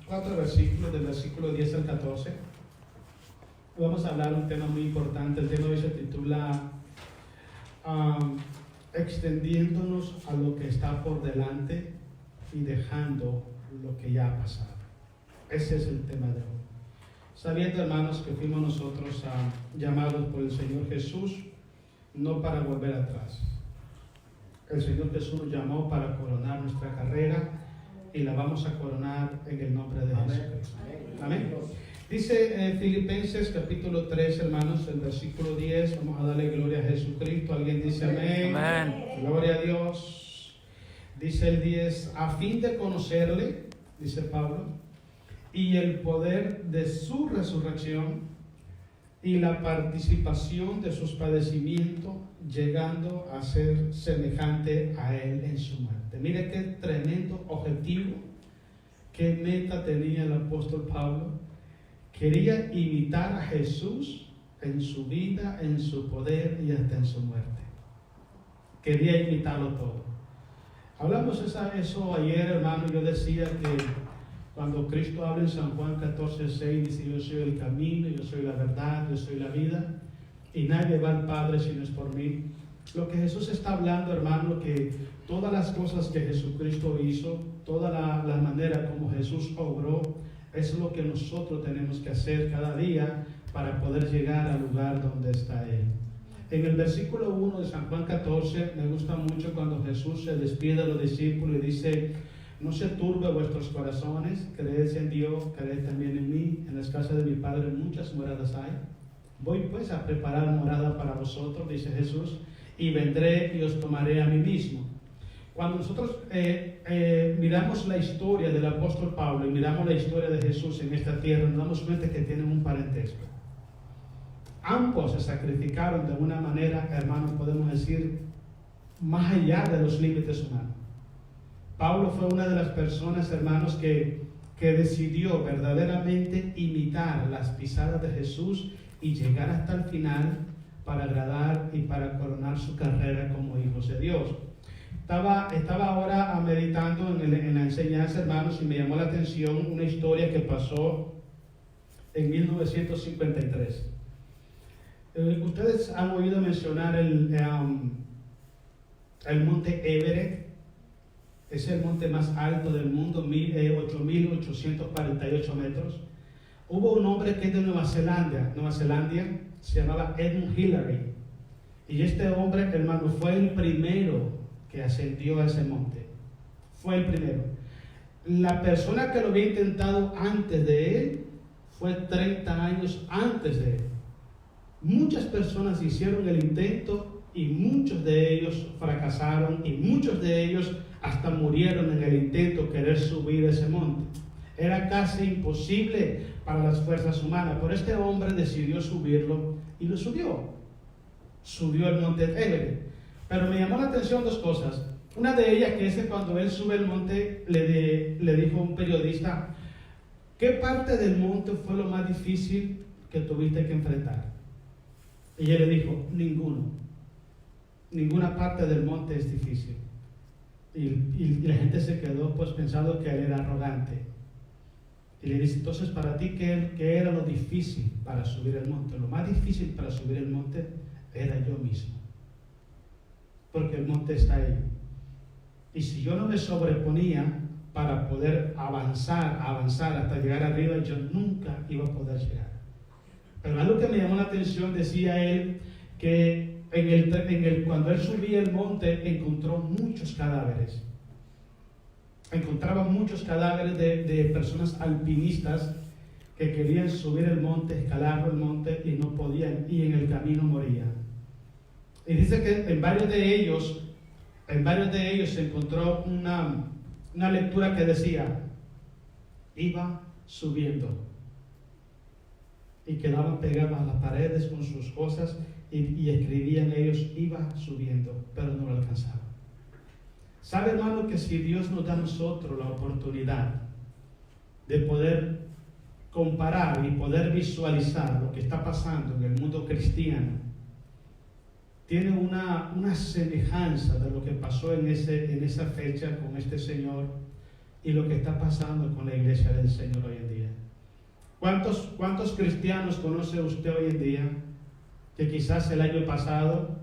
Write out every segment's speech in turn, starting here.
4 versículos, del versículo 10 al 14. Vamos a hablar un tema muy importante. El tema hoy se titula extendiéndonos a lo que está por delante y dejando lo que ya ha pasado. Ese es el tema de hoy. Sabiendo, hermanos, que fuimos nosotros llamados por el Señor Jesús no para volver atrás. El Señor Jesús nos llamó para coronar nuestra carrera y la vamos a coronar en el nombre de Jesucristo. Amén. Dice Filipenses capítulo 3, hermanos, el versículo 10. Vamos a darle gloria a Jesucristo. ¿Alguien dice amén? Amén. Gloria a Dios. Dice el 10, a fin de conocerle, dice Pablo, y el poder de su resurrección y la participación de sus padecimientos, llegando a ser semejante a él en su muerte. Mire qué tremendo objetivo, qué meta tenía el apóstol Pablo. Quería imitar a Jesús en su vida, en su poder y hasta en su muerte. Quería imitarlo todo. Hablamos eso ayer, hermano. Yo decía que cuando Cristo habla en San Juan 14:6, dice: yo soy el camino, yo soy la verdad, yo soy la vida, y nadie va al Padre si no es por mí. Lo que Jesús está hablando, hermano, que todas las cosas que Jesucristo hizo, toda la manera como Jesús obró, es lo que nosotros tenemos que hacer cada día para poder llegar al lugar donde está Él. En el versículo 1 de San Juan 14, me gusta mucho cuando Jesús se despide de los discípulos y dice: no se turbe vuestros corazones, creed en Dios, creed también en mí. En las casas de mi Padre muchas moradas hay. Voy pues a preparar morada para vosotros, dice Jesús, y vendré y os tomaré a mí mismo. Cuando nosotros miramos la historia del apóstol Pablo y miramos la historia de Jesús en esta tierra, nos damos cuenta que tienen un parentesco. Ambos se sacrificaron de una manera, hermanos, podemos decir, más allá de los límites humanos. Pablo fue una de las personas, hermanos, que decidió verdaderamente imitar las pisadas de Jesús y llegar hasta el final para agradar y para coronar su carrera como hijos de Dios. Estaba ahora meditando en la enseñanza, hermanos, y me llamó la atención una historia que pasó en 1953. Ustedes han oído mencionar el monte Everest. Es el monte más alto del mundo, 8.848 metros. Hubo un hombre que es de Nueva Zelanda, se llamaba Edmund Hillary. Y este hombre, hermano, fue el primero que ascendió a ese monte. Fue el primero. La persona que lo había intentado antes de él fue 30 años antes de él. Muchas personas hicieron el intento y muchos de ellos fracasaron y muchos de ellos hasta murieron en el intento de querer subir ese monte. Era casi imposible para las fuerzas humanas, pero este hombre decidió subirlo y lo subió. Subió el monte Everest. Pero me llamó la atención dos cosas. Una de ellas, que es que cuando él sube el monte, le dijo a un periodista: ¿qué parte del monte fue lo más difícil que tuviste que enfrentar? Y él le dijo: ninguno. Ninguna parte del monte es difícil. Y la gente se quedó pues pensando que él era arrogante. Y le dice: entonces, para ti, ¿qué era lo difícil para subir el monte? Lo más difícil para subir el monte era yo mismo, porque el monte está ahí. Y si yo no me sobreponía para poder avanzar hasta llegar arriba, yo nunca iba a poder llegar. Pero algo que me llamó la atención, decía él, que cuando él subía el monte encontró muchos cadáveres. Encontraba muchos cadáveres de personas alpinistas que querían subir el monte, escalar el monte y no podían, y en el camino morían. Y dice que en varios de ellos se encontró una lectura que decía: iba subiendo. Y quedaban pegados a las paredes con sus cosas y escribían ellos: iba subiendo, pero no lo alcanzaban. ¿Sabe, hermano, que si Dios nos da a nosotros la oportunidad de poder comparar y poder visualizar lo que está pasando en el mundo cristiano, tiene una semejanza de lo que pasó en esa fecha con este señor? y lo que está pasando con la iglesia del Señor hoy en día. ¿Cuántos cristianos conoce usted hoy en día que quizás el año pasado,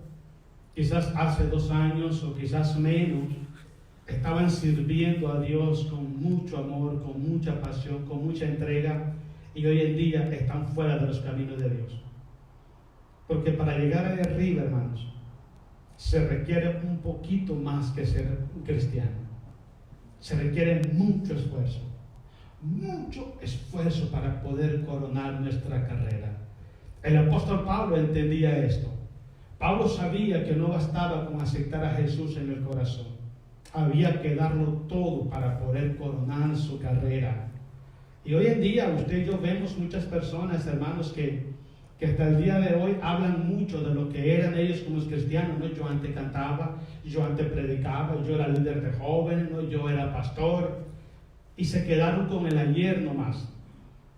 quizás hace 2 años o quizás menos, estaban sirviendo a Dios con mucho amor, con mucha pasión, con mucha entrega, y hoy en día están fuera de los caminos de Dios? Porque para llegar ahí arriba, hermanos, se requiere un poquito más que ser un cristiano. Se requiere mucho esfuerzo para poder coronar nuestra carrera. El apóstol Pablo entendía esto. Pablo sabía que no bastaba con aceptar a Jesús en el corazón. Había que darlo todo para poder coronar su carrera. Y hoy en día usted y yo vemos muchas personas, hermanos, que hasta el día de hoy hablan mucho de lo que eran ellos como cristianos, ¿no? Yo antes cantaba, yo antes predicaba, yo era líder de jóvenes, ¿no? Yo era pastor, y se quedaron con el ayer nomás.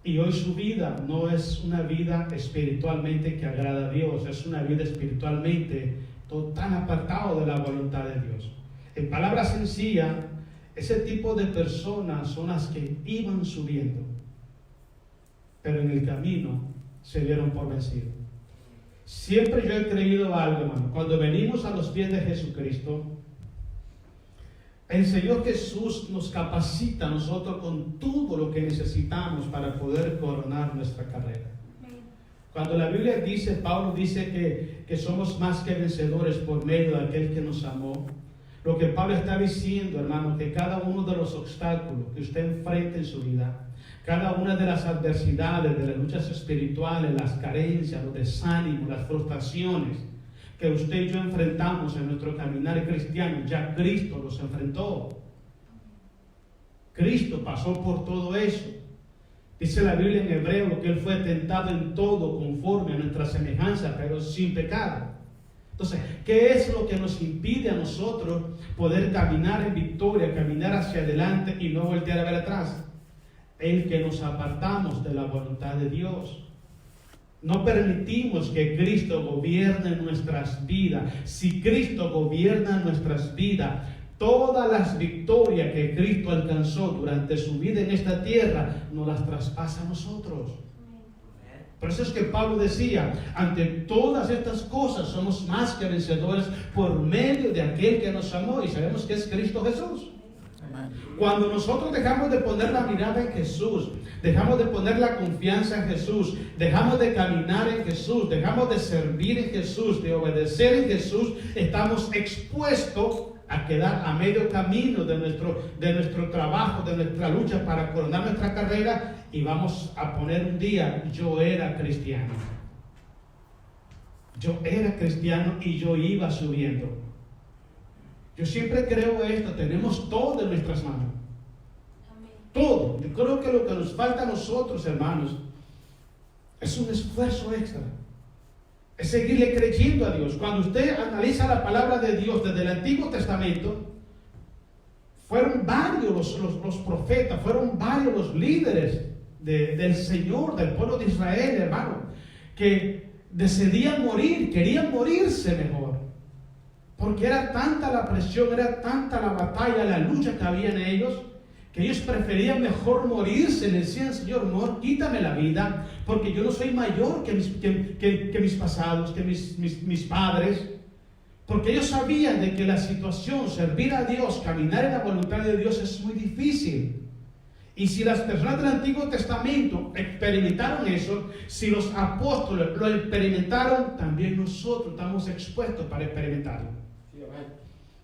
Y hoy su vida no es una vida espiritualmente que agrada a Dios, es una vida espiritualmente tan apartado de la voluntad de Dios. En palabras sencillas, ese tipo de personas son las que iban subiendo, pero en el camino se dieron por vencidos. Siempre yo he creído algo, hermano. Cuando venimos a los pies de Jesucristo, el Señor Jesús nos capacita a nosotros con todo lo que necesitamos para poder coronar nuestra carrera. Cuando la Biblia dice, Pablo dice que somos más que vencedores por medio de aquel que nos amó, lo que Pablo está diciendo, hermano, que cada uno de los obstáculos que usted enfrenta en su vida, cada una de las adversidades, de las luchas espirituales, las carencias, los desánimos, las frustraciones que usted y yo enfrentamos en nuestro caminar cristiano, ya Cristo los enfrentó. Cristo pasó por todo eso. Dice la Biblia en Hebreo que Él fue tentado en todo conforme a nuestra semejanza, pero sin pecado. Entonces, ¿qué es lo que nos impide a nosotros poder caminar en victoria, caminar hacia adelante y no voltear a ver atrás? El que nos apartamos de la voluntad de Dios. No permitimos que Cristo gobierne nuestras vidas. Si Cristo gobierna nuestras vidas, todas las victorias que Cristo alcanzó durante su vida en esta tierra, nos las traspasa a nosotros. Por eso es que Pablo decía, ante todas estas cosas somos más que vencedores por medio de aquel que nos amó, y sabemos que es Cristo Jesús. Cuando nosotros dejamos de poner la mirada en Jesús, dejamos de poner la confianza en Jesús, dejamos de caminar en Jesús, dejamos de servir en Jesús, de obedecer en Jesús, estamos expuestos a quedar a medio camino de nuestro trabajo, de nuestra lucha para coronar nuestra carrera, y vamos a poner un día, yo era cristiano. Yo era cristiano y yo iba subiendo. Yo siempre creo esto, tenemos todo en nuestras manos. Todo. Yo creo que lo que nos falta a nosotros, hermanos, es un esfuerzo extra. Es seguirle creyendo a Dios. Cuando usted analiza la palabra de Dios desde el Antiguo Testamento, fueron varios los profetas, fueron varios los líderes del Señor, del pueblo de Israel, hermano, que decidían morir, querían morirse mejor. Porque era tanta la presión, era tanta la batalla, la lucha que había en ellos, que ellos preferían mejor morirse. Le decían, Señor, quítame la vida, porque yo no soy mayor que mis pasados, que mis padres. Porque ellos sabían de que la situación, servir a Dios, caminar en la voluntad de Dios es muy difícil. Y si las personas del Antiguo Testamento experimentaron eso, si los apóstoles lo experimentaron, también nosotros estamos expuestos para experimentarlo.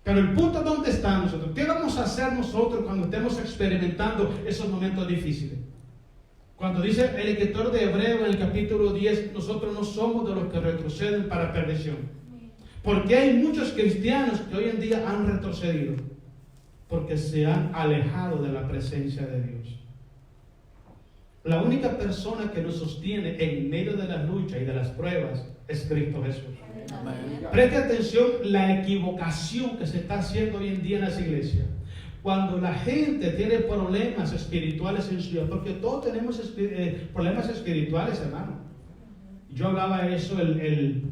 Pero el punto es dónde estamos nosotros. ¿Qué vamos a hacer nosotros cuando estemos experimentando esos momentos difíciles? Cuando dice el escritor de Hebreo en el capítulo 10, nosotros no somos de los que retroceden para perdición. Porque hay muchos cristianos que hoy en día han retrocedido, porque se han alejado de la presencia de Dios. La única persona que nos sostiene en medio de las luchas y de las pruebas es Cristo Jesús. Preste atención la equivocación que se está haciendo hoy en día en las iglesias. Cuando la gente tiene problemas espirituales en su vida, porque todos tenemos problemas espirituales, hermano. Yo hablaba eso el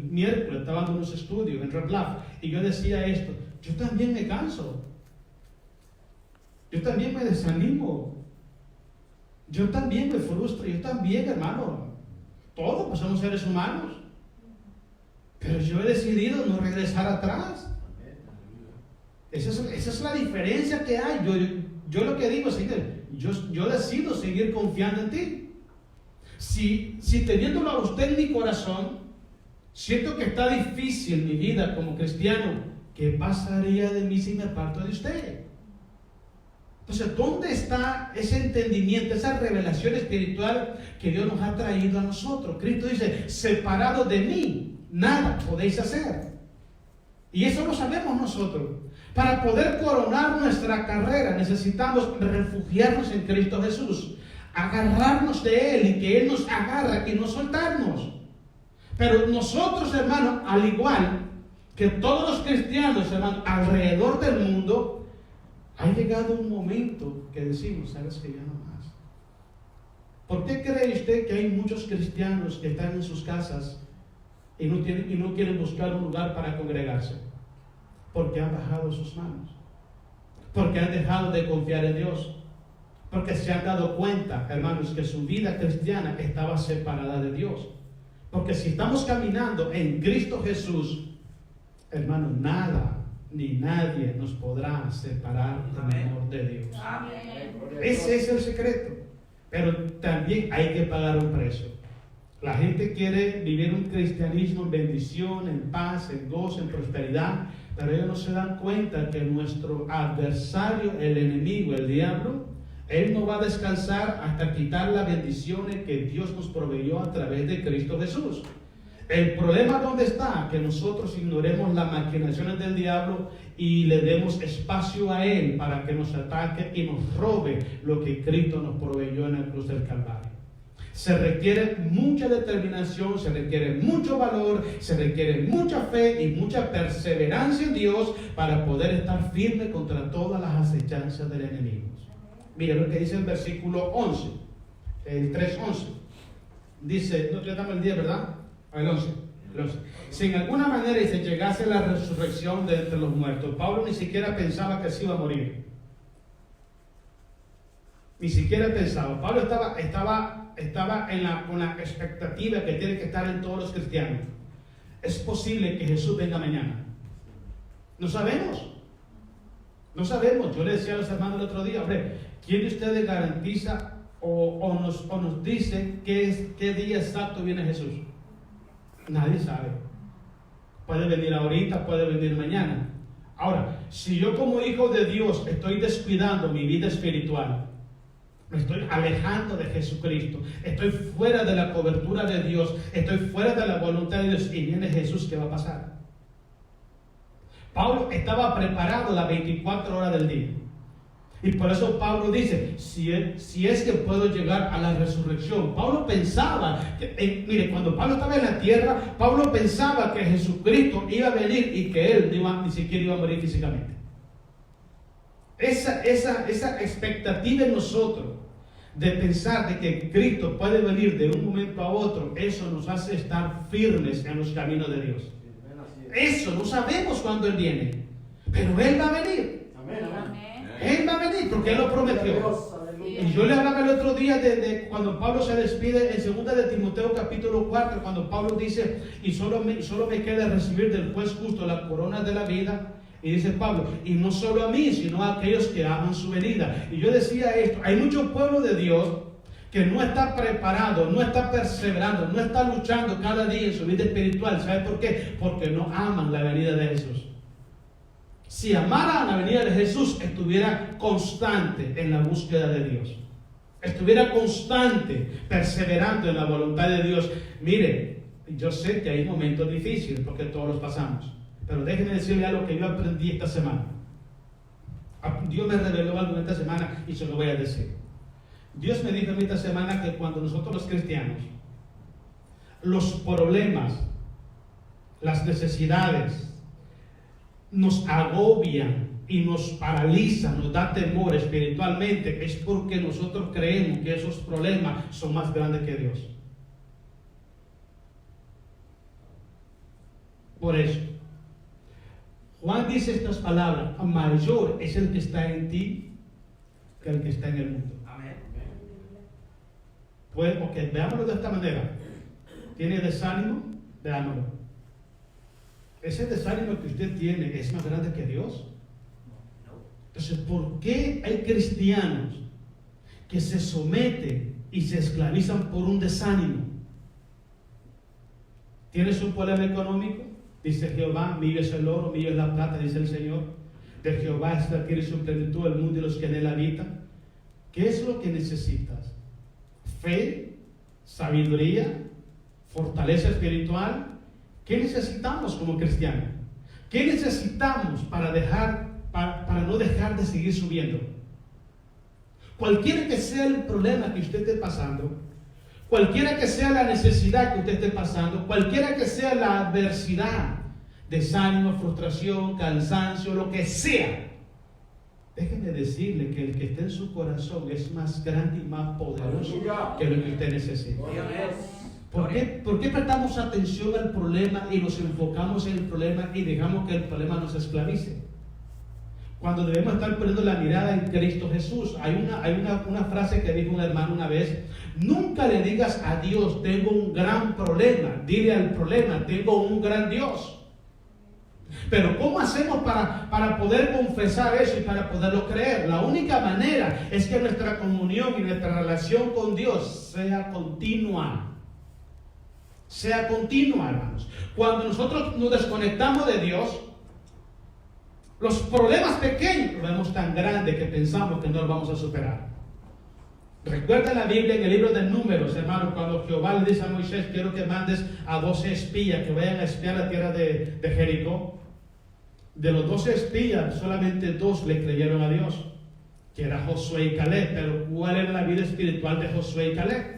miércoles estaba dando unos estudios en Red Bluff, y yo decía esto: yo también me canso. Yo también me desanimo. Yo también me frustro. Yo también, hermano. Todos pues, somos seres humanos. Pero yo he decidido no regresar atrás. Esa es la diferencia que hay. Yo lo que digo, Señor, yo decido seguir confiando en ti. Si teniéndolo a usted en mi corazón, siento que está difícil mi vida como cristiano, ¿qué pasaría de mí si me aparto de usted? Entonces, ¿dónde está ese entendimiento, esa revelación espiritual que Dios nos ha traído a nosotros? Cristo dice, separado de mí, nada podéis hacer. Y eso lo sabemos nosotros. Para poder coronar nuestra carrera necesitamos refugiarnos en Cristo Jesús, agarrarnos de Él y que Él nos agarre y no soltarnos. Pero nosotros, hermanos, al igual que todos los cristianos, hermanos, alrededor del mundo, ha llegado un momento que decimos, ¿sabes que ya no más? ¿Por qué cree usted que hay muchos cristianos que están en sus casas y no quieren buscar un lugar para congregarse? Porque han bajado sus manos, porque han dejado de confiar en Dios, porque se han dado cuenta, hermanos, que su vida cristiana estaba separada de Dios. Porque si estamos caminando en Cristo Jesús, hermanos, nada ni nadie nos podrá separar del amor de Dios. Amén. Ese es el secreto. Pero también hay que pagar un precio. La gente quiere vivir un cristianismo en bendición, en paz, en gozo, en prosperidad, pero ellos no se dan cuenta que nuestro adversario, el enemigo, el diablo, él no va a descansar hasta quitar las bendiciones que Dios nos proveyó a través de Cristo Jesús. El problema ¿dónde está? Que nosotros ignoremos las maquinaciones del diablo y le demos espacio a él para que nos ataque y nos robe lo que Cristo nos proveyó en la cruz del Calvario. Se requiere mucha determinación, se requiere mucho valor, se requiere mucha fe y mucha perseverancia en Dios para poder estar firme contra todas las acechanzas del enemigo. Mira lo que dice el versículo 11, el 3:11. Dice, no te damos el 10, ¿verdad? El 11. Si en alguna manera se llegase la resurrección de entre los muertos, Pablo ni siquiera pensaba que se iba a morir. Ni siquiera pensaba. Pablo estaba con la expectativa que tiene que estar en todos los cristianos. Es posible que Jesús venga mañana. No sabemos. No sabemos. Yo le decía a los hermanos el otro día, hombre, ¿quién de ustedes garantiza o nos dice qué día exacto viene Jesús? Nadie sabe. Puede venir ahorita, puede venir mañana. Ahora, si yo como hijo de Dios estoy descuidando mi vida espiritual, me estoy alejando de Jesucristo, estoy fuera de la cobertura de Dios, estoy fuera de la voluntad de Dios y viene Jesús, ¿qué va a pasar? Pablo estaba preparado las 24 horas del día. Y por eso Pablo dice, si es que puedo llegar a la resurrección. Pablo pensaba, mire, cuando Pablo estaba en la tierra, Pablo pensaba que Jesucristo iba a venir y que él ni siquiera iba a morir físicamente. Esa expectativa en nosotros de pensar de que Cristo puede venir de un momento a otro, eso nos hace estar firmes en los caminos de Dios. Eso, no sabemos cuándo Él viene, pero Él va a venir. Él va a venir porque Él lo prometió. Y yo le hablaba el otro día de cuando Pablo se despide en 2 de Timoteo capítulo 4, cuando Pablo dice, y solo me queda recibir del juez justo la corona de la vida. Y dice Pablo, y no solo a mí, sino a aquellos que aman su venida. Y yo decía esto, hay mucho pueblo de Dios que no está preparado, no está perseverando, no está luchando cada día en su vida espiritual. ¿Sabe por qué? Porque no aman la venida de Jesús. Si amaran la venida de Jesús, estuviera constante en la búsqueda de Dios. Estuviera constante, perseverando en la voluntad de Dios. Mire, yo sé que hay momentos difíciles porque todos los pasamos. Pero déjenme decirle algo que yo aprendí esta semana. Dios me reveló algo esta semana y se lo voy a decir. Dios me dijo a mí esta semana que cuando nosotros los cristianos, los problemas, las necesidades, nos agobian y nos paralizan, nos da temor espiritualmente, es porque nosotros creemos que esos problemas son más grandes que Dios. Por eso Juan dice estas palabras, mayor es el que está en ti que el que está en el mundo. Amén. Pues, ok, veámoslo de esta manera. ¿Tiene desánimo? Veámoslo. ¿Ese desánimo que usted tiene es más grande que Dios? Entonces, ¿por qué hay cristianos que se someten y se esclavizan por un desánimo? ¿Tienes un problema económico? Dice Jehová, mío es el oro, mío es la plata, dice el Señor. De Jehová es la tierra y su plenitud, el mundo y los que en él habitan. ¿Qué es lo que necesitas? Fe, sabiduría, fortaleza espiritual. ¿Qué necesitamos como cristianos? ¿Qué necesitamos para no dejar de seguir subiendo? Cualquiera que sea el problema que usted esté pasando, cualquiera que sea la necesidad que usted esté pasando, cualquiera que sea la adversidad, desánimo, frustración, cansancio, lo que sea, déjeme decirle que el que está en su corazón es más grande y más poderoso que lo que usted necesita. ¿Por qué prestamos atención al problema y nos enfocamos en el problema y dejamos que el problema nos esclavice? Cuando debemos estar poniendo la mirada en Cristo Jesús. Hay una frase que dijo un hermano una vez: nunca le digas a Dios, tengo un gran problema. Dile al problema, tengo un gran Dios. Pero ¿cómo hacemos para poder confesar eso y para poderlo creer? La única manera es que nuestra comunión y nuestra relación con Dios sea continua. Sea continua, hermanos. Cuando nosotros nos desconectamos de Dios, los problemas pequeños los vemos tan grandes que pensamos que no los vamos a superar. Recuerda la Biblia en el libro de Números, hermano, cuando Jehová le dice a Moisés: quiero que mandes a 12 espías que vayan a espiar la tierra de Jericó. De los 12 espías, solamente 2 le creyeron a Dios, que era Josué y Caleb. Pero ¿cuál era la vida espiritual de Josué y Caleb?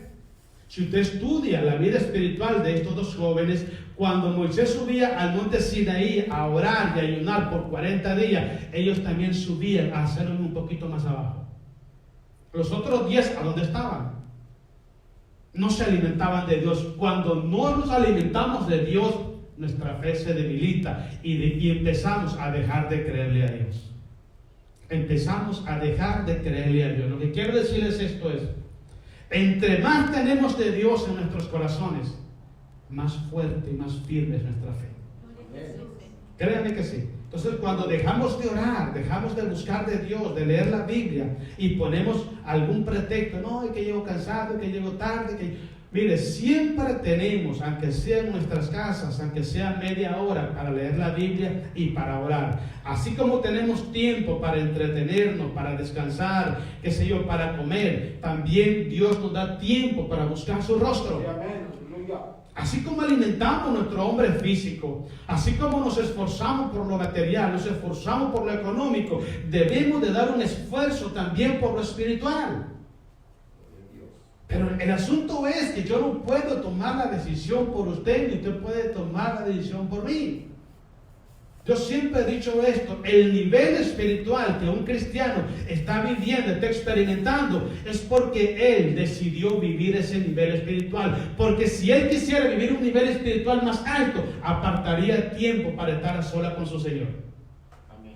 Si usted estudia la vida espiritual de estos 2 jóvenes, cuando Moisés subía al monte Sinaí a orar y ayunar por 40 días, ellos también subían a hacerlo un poquito más abajo. Los otros 10, ¿a dónde estaban? No se alimentaban de Dios. Cuando no nos alimentamos de Dios, nuestra fe se debilita y empezamos a dejar de creerle a Dios. Empezamos a dejar de creerle a Dios. Lo que quiero decirles esto es: entre más tenemos de Dios en nuestros corazones, más fuerte y más firme es nuestra fe. Créanme que sí. Entonces, cuando dejamos de orar, dejamos de buscar de Dios, de leer la Biblia y ponemos algún pretexto, no, es que llego cansado, que llego tarde, mire, siempre tenemos, aunque sea en nuestras casas, aunque sea media hora para leer la Biblia y para orar. Así como tenemos tiempo para entretenernos, para descansar, qué sé yo, para comer, también Dios nos da tiempo para buscar su rostro. Así como alimentamos nuestro hombre físico, así como nos esforzamos por lo material, nos esforzamos por lo económico, debemos de dar un esfuerzo también por lo espiritual. Pero el asunto es que yo no puedo tomar la decisión por usted, ni usted puede tomar la decisión por mí. Yo siempre he dicho esto: el nivel espiritual que un cristiano está viviendo, está experimentando, es porque él decidió vivir ese nivel espiritual. Porque si él quisiera vivir un nivel espiritual más alto, apartaría tiempo para estar a sola con su Señor. Amén.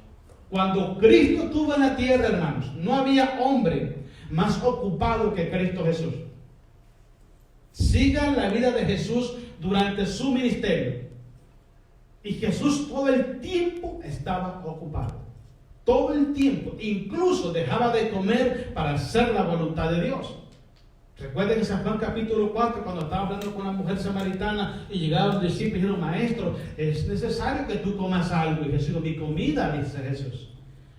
Cuando Cristo estuvo en la tierra, hermanos, no había hombre más ocupado que Cristo Jesús. Sigan la vida de Jesús durante su ministerio. Y Jesús todo el tiempo estaba ocupado. Todo el tiempo. Incluso dejaba de comer para hacer la voluntad de Dios. Recuerden en San Juan capítulo 4, cuando estaba hablando con una mujer samaritana y llegaron los discípulos y dijeron: maestro, es necesario que tú comas algo. Y Jesús dijo: mi comida, dice Jesús,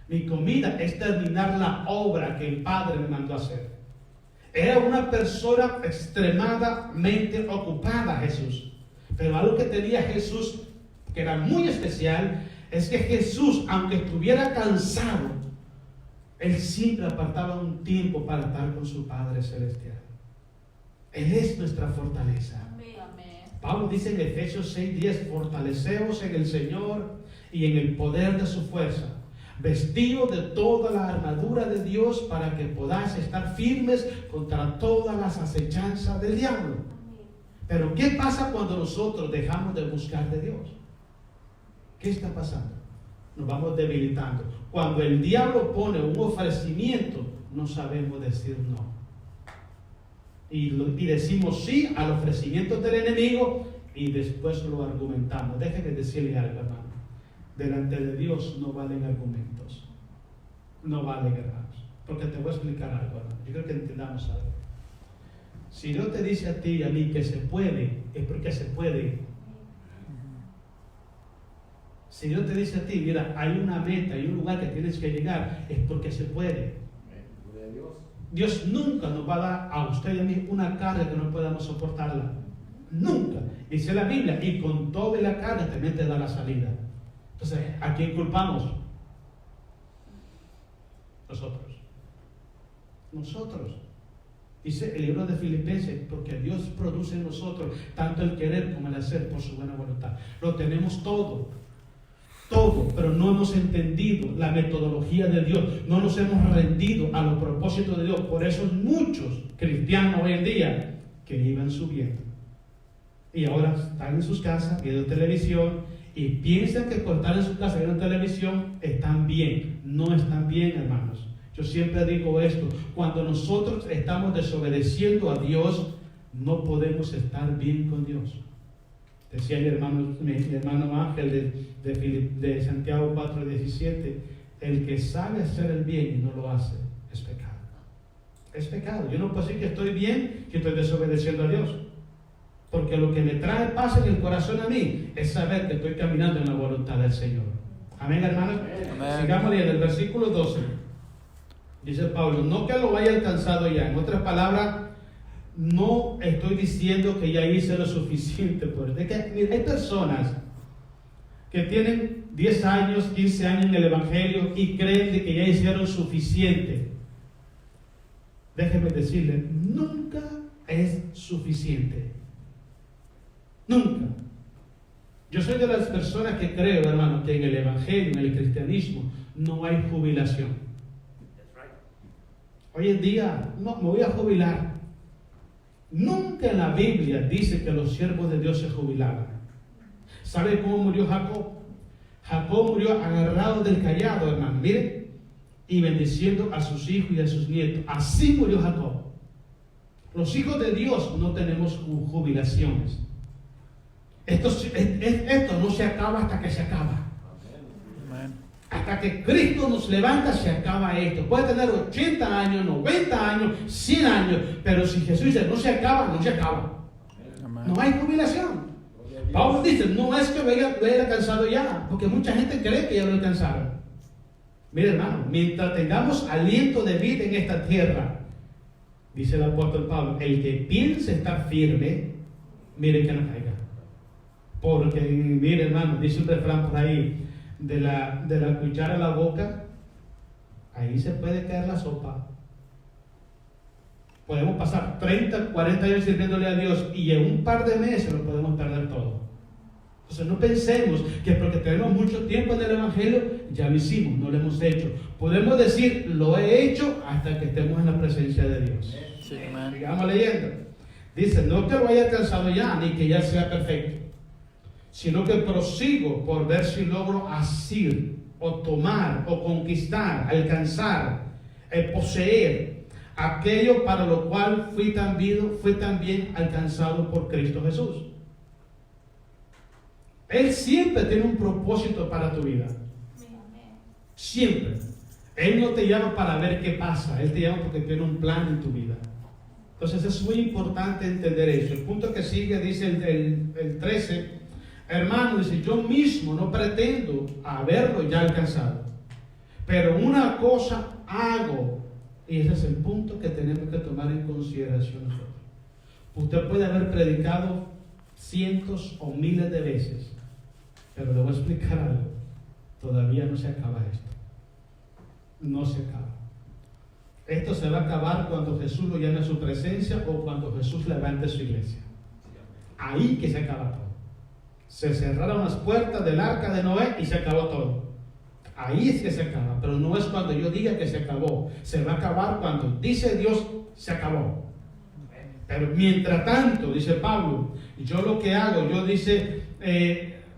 mi comida es terminar la obra que el Padre me mandó a hacer. Era una persona extremadamente ocupada, Jesús. Pero algo que tenía Jesús, que era muy especial, es que Jesús, aunque estuviera cansado, Él siempre apartaba un tiempo para estar con su Padre Celestial. Él es nuestra fortaleza. Amén. Pablo dice en Efesios 6:10: fortaleceos en el Señor y en el poder de su fuerza, vestidos de toda la armadura de Dios, para que podáis estar firmes contra todas las acechanzas del diablo. Pero ¿qué pasa cuando nosotros dejamos de buscar de Dios? ¿Qué está pasando? Nos vamos debilitando. Cuando el diablo pone un ofrecimiento, no sabemos decir no. Y decimos sí al ofrecimiento del enemigo y después lo argumentamos. Déjeme decirle algo, hermano. Delante de Dios no valen argumentos. No valen, hermanos. Porque te voy a explicar algo, hermano. Yo creo que entendamos algo. Si Dios te dice a ti y a mí que se puede, es porque se puede. Si Dios te dice a ti, mira, hay una meta, hay un lugar que tienes que llegar, es porque se puede. Dios nunca nos va a dar a usted y a mí una carga que no podamos soportarla. Nunca. Dice la Biblia, y con toda la carga también te da la salida. Entonces, ¿a quién culpamos? Nosotros. Dice el libro de Filipenses, porque Dios produce en nosotros tanto el querer como el hacer por su buena voluntad. Lo tenemos todo, pero no hemos entendido la metodología de Dios, no nos hemos rendido a los propósitos de Dios. Por eso muchos cristianos hoy en día que iban subiendo y ahora están en sus casas viendo televisión y piensan que por estar en su casa viendo televisión están bien. No están bien, hermanos. Yo siempre digo esto: cuando nosotros estamos desobedeciendo a Dios, no podemos estar bien con Dios. Decía mi hermano Ángel de Santiago 4:17, el que sabe hacer el bien y no lo hace, es pecado. Es pecado. Yo no puedo decir que estoy bien, que estoy desobedeciendo a Dios. Porque lo que me trae paz en el corazón a mí es saber que estoy caminando en la voluntad del Señor. Amén, hermanos. Amén. Sigamos leyendo el versículo 12. Dice Pablo, no que lo haya alcanzado ya. En otras palabras, no estoy diciendo que ya hice lo suficiente por él. Hay personas que tienen 10 años, 15 años en el Evangelio y creen de que ya hicieron suficiente. Déjenme decirles, nunca es suficiente. Nunca. Yo soy de las personas que creo, hermano, que en el Evangelio, en el cristianismo, no hay jubilación. Hoy en día, no, me voy a jubilar. Nunca en la Biblia dice que los siervos de Dios se jubilaban. ¿Sabe cómo murió Jacob? Jacob murió agarrado del cayado, hermano, mire, y bendiciendo a sus hijos y a sus nietos. Así murió Jacob. Los hijos de Dios no tenemos jubilaciones. Esto no se acaba hasta que se acaba. Hasta que Cristo nos levanta, se acaba esto. Puede tener 80 años, 90 años, 100 años, pero si Jesús dice no se acaba, no se acaba. No hay jubilación. Pablo dice, no es que lo haya alcanzado ya, porque mucha gente cree que ya lo alcanzaron. Mire, hermano, mientras tengamos aliento de vida en esta tierra, dice el apóstol Pablo, el que piense estar firme, mire que no caiga. Porque, mire, hermano, dice un refrán por ahí, de la cuchara a la boca, ahí se puede caer la sopa. Podemos pasar 30, 40 años sirviéndole a Dios y en un par de meses lo podemos perder todo. Entonces no pensemos que porque tenemos mucho tiempo en el Evangelio ya lo hicimos, no lo hemos hecho. Podemos decir, lo he hecho hasta que estemos en la presencia de Dios. Sí, sigamos leyendo. Dice, no que lo haya alcanzado ya, ni que ya sea perfecto, sino que prosigo por ver si logro asir, o tomar, o conquistar, alcanzar, poseer aquello para lo cual fui también alcanzado por Cristo Jesús. Él siempre tiene un propósito para tu vida. Siempre. Él no te llama para ver qué pasa, Él te llama porque tiene un plan en tu vida. Entonces es muy importante entender eso. El punto que sigue dice el 13, hermano, dice, yo mismo no pretendo haberlo ya alcanzado, pero una cosa hago, y ese es el punto que tenemos que tomar en consideración nosotros. Usted puede haber predicado cientos o miles de veces, pero le voy a explicar algo, todavía no se acaba esto. No se acaba. Esto se va a acabar cuando Jesús lo llame a su presencia o cuando Jesús levante su iglesia. Ahí que se acaba todo. Se cerraron las puertas del arca de Noé y se acabó todo. Ahí es que se acaba, pero no es cuando yo diga que se acabó. Se va a acabar cuando dice Dios, se acabó. Pero mientras tanto, dice Pablo, yo lo que hago, yo dice,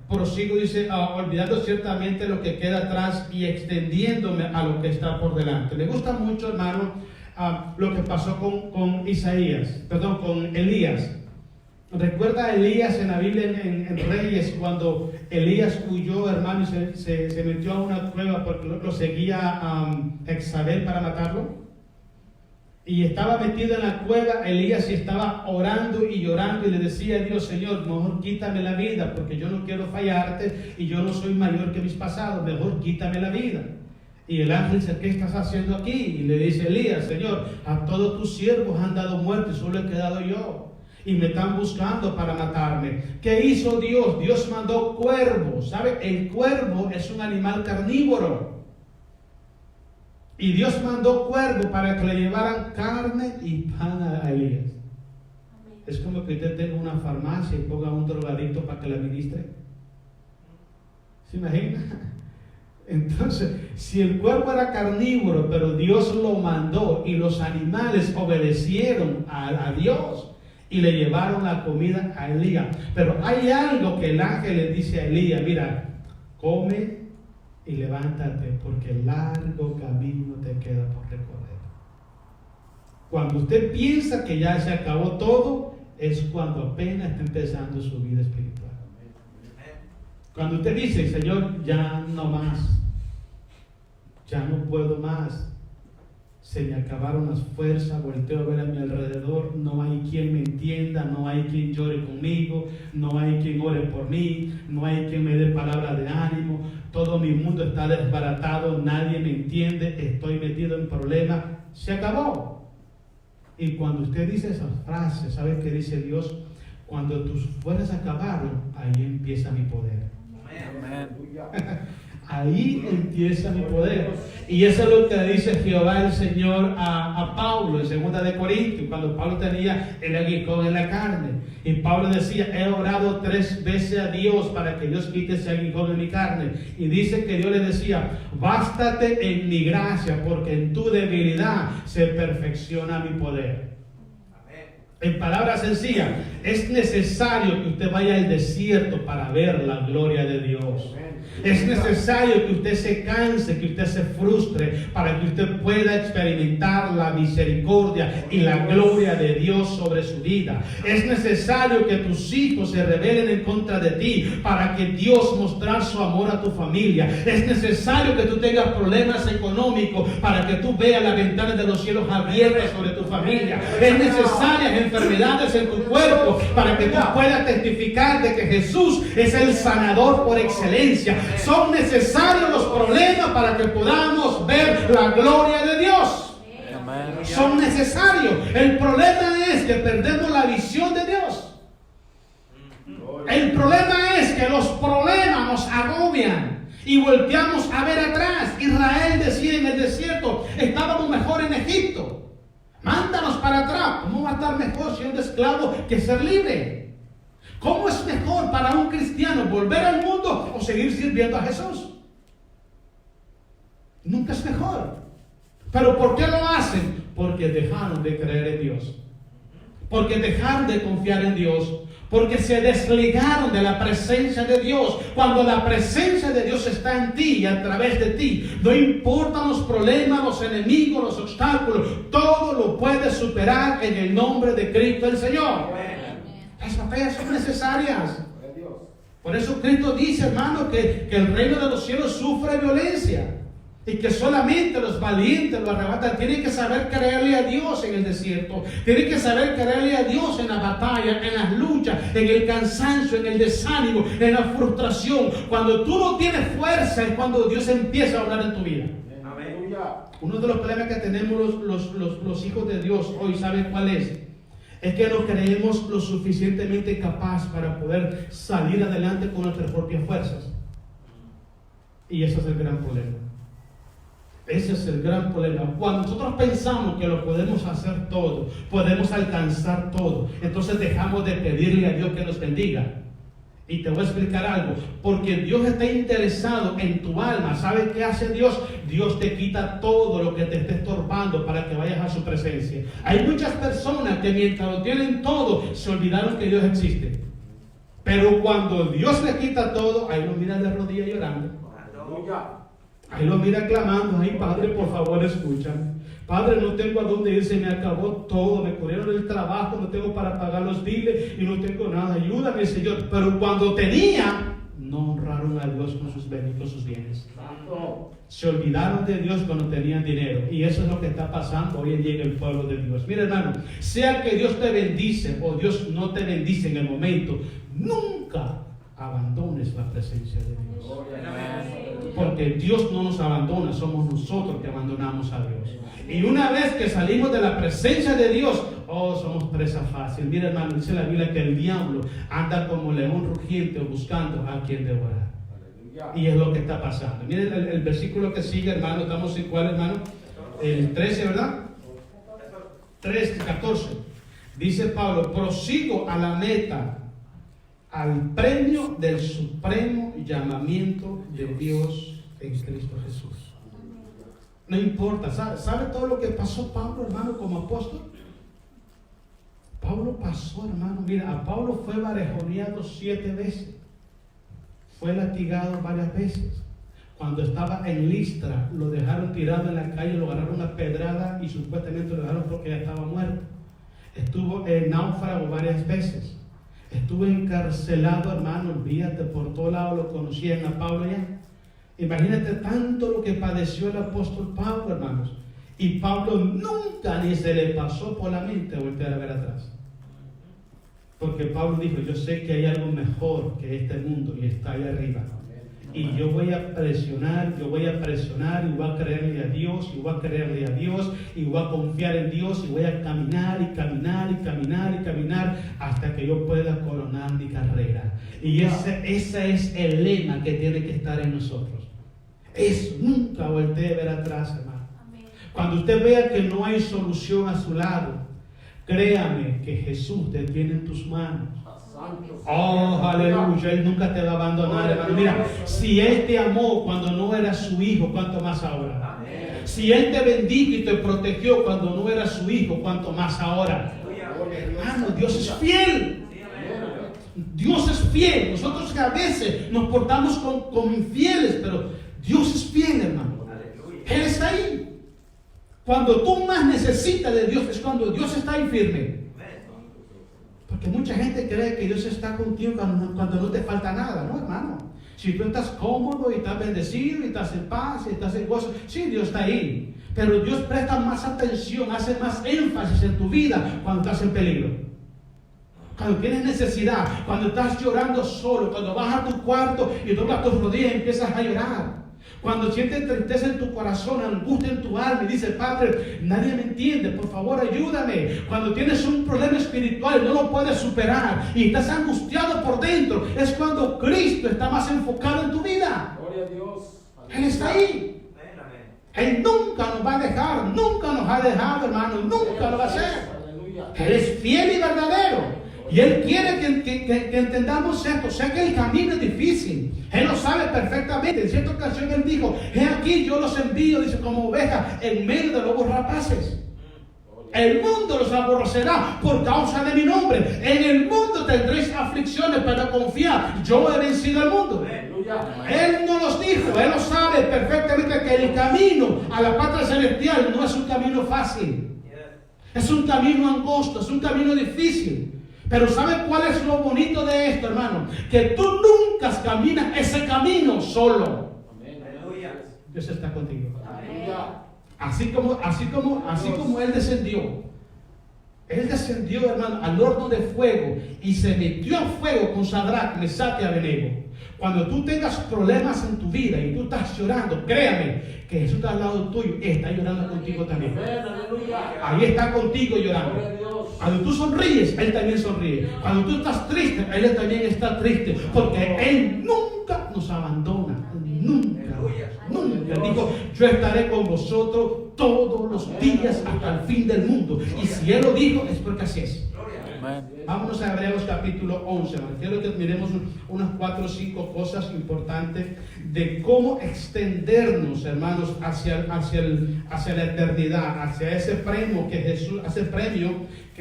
prosigo, dice, olvidando ciertamente lo que queda atrás y extendiéndome a lo que está por delante. Me gusta mucho, hermano, lo que pasó con Elías. Recuerda a Elías en la Biblia, en Reyes, cuando Elías huyó, hermano, y se metió a una cueva porque lo seguía Jezabel para matarlo. Y estaba metido en la cueva Elías y estaba orando y llorando y le decía a Dios: Señor, mejor quítame la vida, porque yo no quiero fallarte y yo no soy mayor que mis pasados, mejor quítame la vida. Y el ángel dice: ¿qué estás haciendo aquí? Y le dice Elías: Señor, a todos tus siervos han dado muerte, solo he quedado yo, y me están buscando para matarme. ¿Qué hizo Dios? Dios mandó cuervos. ¿Sabe? El cuervo es un animal carnívoro. Y Dios mandó cuervos para que le llevaran carne y pan a Elías. Es como que usted tenga una farmacia y ponga a un drogadicto para que le administre. ¿Se imagina? Entonces, si el cuervo era carnívoro, pero Dios lo mandó y los animales obedecieron a Dios y le llevaron la comida a Elías. Pero hay algo que el ángel le dice a Elías: mira, come y levántate, porque largo camino te queda por recorrer. Cuando usted piensa que ya se acabó todo, es cuando apenas está empezando su vida espiritual. Cuando usted dice: Señor, ya no más, ya no puedo más, se me acabaron las fuerzas, volteo a ver a mi alrededor, no hay quien me entienda, no hay quien llore conmigo, no hay quien ore por mí, no hay quien me dé palabra de ánimo, todo mi mundo está desbaratado, nadie me entiende, estoy metido en problemas, se acabó. Y cuando usted dice esas frases, ¿sabe qué dice Dios? Cuando tus fuerzas acabaron, ahí empieza mi poder. Amén. Ahí empieza mi poder. Y eso es lo que dice Jehová el Señor a Pablo en 2 de Corintios, cuando Pablo tenía el aguijón en la carne. Y Pablo decía: he orado 3 veces a Dios para que Dios quite ese aguijón de mi carne. Y dice que Dios le decía: bástate en mi gracia, porque en tu debilidad se perfecciona mi poder. En palabras sencillas, es necesario que usted vaya al desierto para ver la gloria de Dios. Es necesario que usted se canse, que usted se frustre, para que usted pueda experimentar la misericordia y la gloria de Dios sobre su vida. Es necesario que tus hijos se rebelen en contra de ti, para que Dios mostrar su amor a tu familia. Es necesario que tú tengas problemas económicos, para que tú veas las ventanas de los cielos abiertas sobre tu familia. Es necesario enfermedades en tu cuerpo, para que tú puedas testificar de que Jesús es el sanador por excelencia. Son necesarios los problemas para que podamos ver la gloria de Dios. Amén. Son necesarios. El problema es que perdemos la visión de Dios. El problema es que los problemas nos agobian y volteamos a ver atrás. Israel decía en el desierto: estábamos mejor en Egipto, mándanos para atrás. ¿Cómo va a estar mejor siendo esclavo que ser libre? ¿Cómo es mejor para un cristiano volver al mundo o seguir sirviendo a Jesús? Nunca es mejor. ¿Pero por qué lo hacen? Porque dejaron de creer en Dios, porque dejaron de confiar en Dios, porque se desligaron de la presencia de Dios. Cuando la presencia de Dios está en ti y a través de ti, no importan los problemas, los enemigos, los obstáculos, todo lo puedes superar en el nombre de Cristo el Señor. Las batallas son necesarias. Por eso Cristo dice, hermano, que el reino de los cielos sufre violencia y que solamente los valientes lo arrebatan. Tienen que saber creerle a Dios en el desierto. Tienen que saber creerle a Dios en la batalla, en las luchas, en el cansancio, en el desánimo, en la frustración. Cuando tú no tienes fuerza es cuando Dios empieza a hablar en tu vida. Amén. Uno de los problemas que tenemos los hijos de Dios hoy, ¿saben cuál es? Es que no creemos lo suficientemente capaz para poder salir adelante con nuestras propias fuerzas. Y ese es el gran problema. Ese es el gran problema. Cuando nosotros pensamos que lo podemos hacer todo, podemos alcanzar todo, entonces dejamos de pedirle a Dios que nos bendiga. Y te voy a explicar algo. Porque Dios está interesado en tu alma. ¿Sabes qué hace Dios? Dios te quita todo lo que te esté estorbando para que vayas a su presencia. Hay muchas personas que mientras lo tienen todo, se olvidaron que Dios existe. Pero cuando Dios le quita todo, ahí lo mira de rodillas llorando. Ahí lo mira clamando, ay Padre, por favor, escúchame. Padre, no tengo a dónde ir, se me acabó todo, me corrieron el trabajo, no tengo para pagar los biles y no tengo nada, ayúdame, Señor. Pero cuando tenía, no honraron a Dios con sus bienes. Se olvidaron de Dios cuando tenían dinero, y eso es lo que está pasando hoy en día en el pueblo de Dios. Mira, hermano, sea que Dios te bendice o Dios no te bendice en el momento, nunca abandones la presencia de Dios. Porque Dios no nos abandona, somos nosotros que abandonamos a Dios. Y una vez que salimos de la presencia de Dios, somos presa fácil. Mira, hermano, dice la Biblia que el diablo anda como león rugiente buscando a quien devorar. Y es lo que está pasando. Miren el versículo que sigue, hermano. Estamos en cuál, hermano? El 13, ¿verdad? 13, 14. Dice Pablo: prosigo a la meta, al premio del supremo llamamiento de Dios en Cristo Jesús. No importa, ¿sabe todo lo que pasó Pablo, hermano, como apóstol? Pablo pasó, hermano, mira, a Pablo fue barejoneado 7 veces. Fue latigado varias veces. Cuando estaba en Listra, lo dejaron tirado en la calle, lo agarraron a pedrada y supuestamente lo dejaron porque ya estaba muerto. Estuvo en náufrago varias veces. Estuvo encarcelado, hermano, olvídate, por todo lado lo conocían a Pablo ya. Imagínate tanto lo que padeció el apóstol Pablo, hermanos. Y Pablo nunca ni se le pasó por la mente voltear a ver atrás. Porque Pablo dijo: yo sé que hay algo mejor que este mundo y está ahí arriba. Y yo voy a presionar y voy a creerle a Dios, y voy a creerle a Dios, y voy a confiar en Dios, y voy a caminar y caminar y caminar y caminar hasta que yo pueda coronar mi carrera. Y ese es el lema que tiene que estar en nosotros. Eso, nunca voltee a ver atrás, hermano. Cuando usted vea que no hay solución a su lado, créame que Jesús te tiene en tus manos. Oh, aleluya, Él nunca te va a abandonar, hermano. Mira, si Él te amó cuando no eras su hijo, ¿cuánto más ahora? Si Él te bendijo y te protegió cuando no eras su hijo, ¿cuánto más ahora? Hermano, Dios es fiel. Dios es fiel. Nosotros a veces nos portamos como infieles, pero Dios es fiel, hermano. Él está ahí. Cuando tú más necesitas de Dios es cuando Dios está ahí firme. Porque mucha gente cree que Dios está contigo cuando no te falta nada, ¿no, hermano? Si tú estás cómodo y estás bendecido y estás en paz y estás en gozo, sí, Dios está ahí. Pero Dios presta más atención, hace más énfasis en tu vida cuando estás en peligro. Cuando tienes necesidad, cuando estás llorando solo, cuando vas a tu cuarto y doblas tus rodillas y empiezas a llorar. Cuando sientes tristeza en tu corazón, angustia en tu alma y dices: Padre, nadie me entiende, por favor ayúdame. Cuando tienes un problema espiritual y no lo puedes superar y estás angustiado por dentro, es cuando Cristo está más enfocado en tu vida. Gloria a Dios. Él está ahí. Él nunca nos va a dejar, nunca nos ha dejado, hermano, nunca lo va a hacer. Él es fiel y verdadero. Y Él quiere que entendamos esto. Sé que el camino es difícil. Él lo sabe perfectamente. En cierta ocasión Él dijo: he aquí yo los envío, dice, como ovejas en medio de lobos rapaces. El mundo los aborrecerá por causa de mi nombre. En el mundo tendréis aflicciones, pero confiad, yo he vencido al mundo. Él no los dijo. Él lo sabe perfectamente que el camino a la patria celestial no es un camino fácil. Es un camino angosto, es un camino difícil. Pero ¿sabe cuál es lo bonito de esto, hermano? Que tú nunca caminas ese camino solo. Dios está contigo. Así como Él descendió. Él descendió, hermano, al horno de fuego y se metió a fuego con Sadrach, Mesach y Abednego. Cuando tú tengas problemas en tu vida y tú estás llorando, créame que Jesús está al lado tuyo y está llorando contigo también. Ahí está contigo llorando. Cuando tú sonríes, Él también sonríe. Cuando tú estás triste, Él también está triste. Porque Él nunca nos abandona. Nunca. Nunca. Él dijo: yo estaré con vosotros todos los días hasta el fin del mundo. Y si Él lo dijo, es porque así es. Vámonos a Hebreos capítulo 11. Quiero que miremos unas 4 o 5 cosas importantes de cómo extendernos, hermanos, hacia la eternidad, hacia ese premio que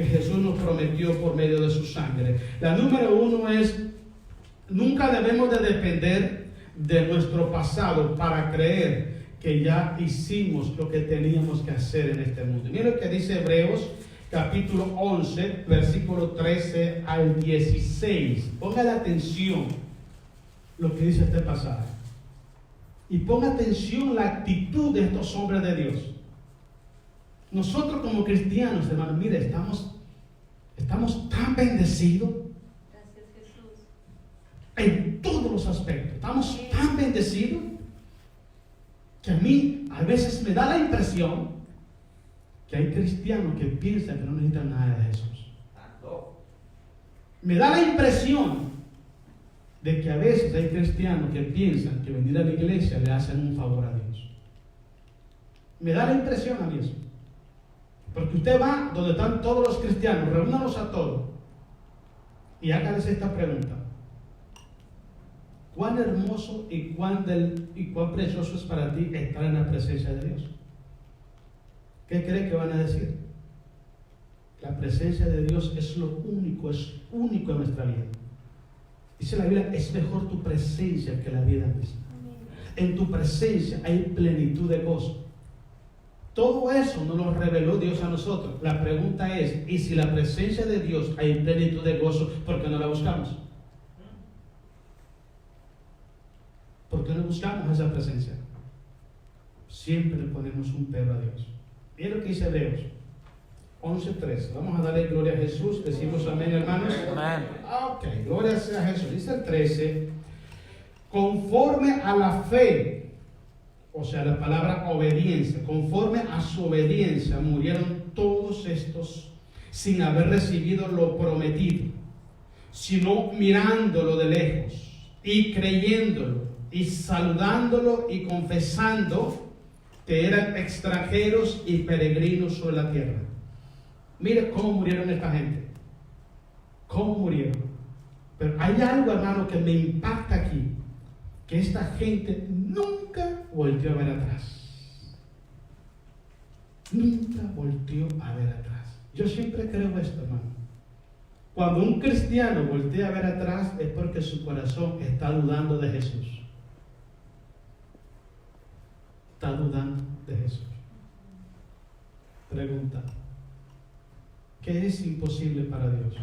Jesús nos prometió por medio de su sangre. La número 1 es Nunca debemos de depender de nuestro pasado para creer que ya hicimos lo que teníamos que hacer en este mundo. Mira lo que dice Hebreos capítulo 11, versículo 13 al 16. Póngale atención lo que dice este pasaje. Y ponga atención la actitud de estos hombres de Dios. Nosotros como cristianos, hermanos, mire, estamos tan bendecidos. Gracias, Jesús. En todos los aspectos. Estamos tan bendecidos que a mí a veces me da la impresión que hay cristianos que piensan que no necesitan nada de Jesús. Me da la impresión de que a veces hay cristianos que piensan que venir a la iglesia le hacen un favor a Dios. Me da la impresión a mí eso. Porque usted va donde están todos los cristianos, reúnalos a todos y hágales esta pregunta: ¿cuán hermoso y cuán precioso es para ti estar en la presencia de Dios? ¿Qué cree que van a decir? La presencia de Dios es lo único, es único en nuestra vida. Dice la Biblia, es mejor tu presencia que la vida misma. En tu presencia hay plenitud de gozo. Todo eso nos lo reveló Dios a nosotros. La pregunta es, ¿y si la presencia de Dios hay plenitud de gozo, por qué no la buscamos? ¿Por qué no buscamos esa presencia? Siempre le ponemos un pero a Dios. Miren lo que dice Hebreos 11:3. Vamos a darle gloria a Jesús. Decimos amén, hermanos. Amén. Ok, gloria sea a Jesús. Dice el 13: conforme a la fe, o sea, la palabra obediencia, conforme a su obediencia murieron todos estos sin haber recibido lo prometido, sino mirándolo de lejos y creyéndolo y saludándolo y confesando que eran extranjeros y peregrinos sobre la tierra. Mire cómo murieron esta gente. ¿Cómo murieron? Pero hay algo, hermano, que me impacta aquí, que esta gente nunca volteó a ver atrás. Nunca volteó a ver atrás. Yo siempre creo esto, hermano. Cuando un cristiano voltea a ver atrás es porque su corazón está dudando de Jesús. Está dudando de Jesús. Pregunta: ¿qué es imposible para Dios?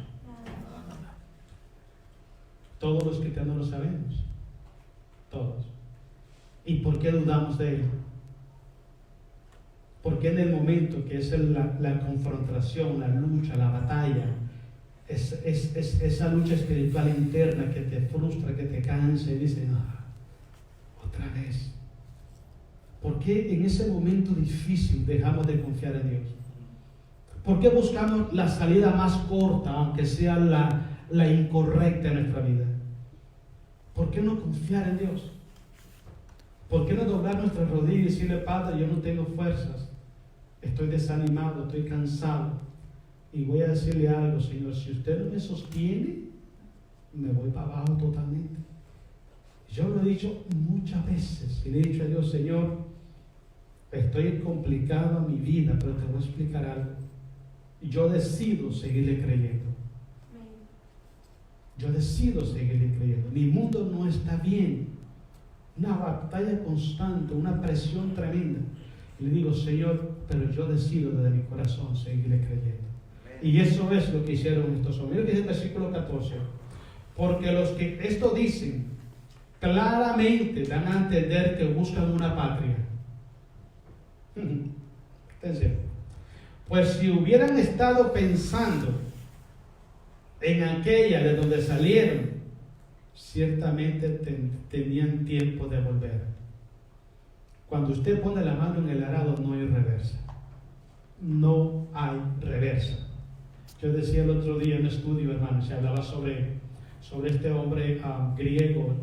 Todos los cristianos lo sabemos. Todos. ¿Y por qué dudamos de Él? Porque en el momento que es la confrontación, la lucha, la batalla, es esa lucha espiritual interna que te frustra, que te cansa y dices, otra vez. ¿Por qué en ese momento difícil dejamos de confiar en Dios? ¿Por qué buscamos la salida más corta, aunque sea la incorrecta en nuestra vida? ¿Por qué no confiar en Dios? ¿Por qué no doblar nuestras rodillas y decirle, Padre, yo no tengo fuerzas, estoy desanimado, estoy cansado, y voy a decirle algo, Señor, si usted no me sostiene, me voy para abajo totalmente? Yo lo he dicho muchas veces, y le he dicho a Dios, Señor, estoy complicado en mi vida, pero te voy a explicar algo. Yo decido seguirle creyendo. Yo decido seguirle creyendo. Mi mundo no está bien. Una batalla constante, una presión tremenda. Y le digo, Señor, pero yo decido desde mi corazón seguirle creyendo. Y eso es lo que hicieron estos hombres. Mira que dice el versículo 14. Porque los que esto dicen, claramente dan a entender que buscan una patria. Atención. Pues si hubieran estado pensando en aquella de donde salieron, ciertamente tenían tiempo de volver. Cuando usted pone la mano en el arado, no hay reversa. No hay reversa. Yo decía el otro día en un estudio, hermano, se hablaba sobre este hombre griego,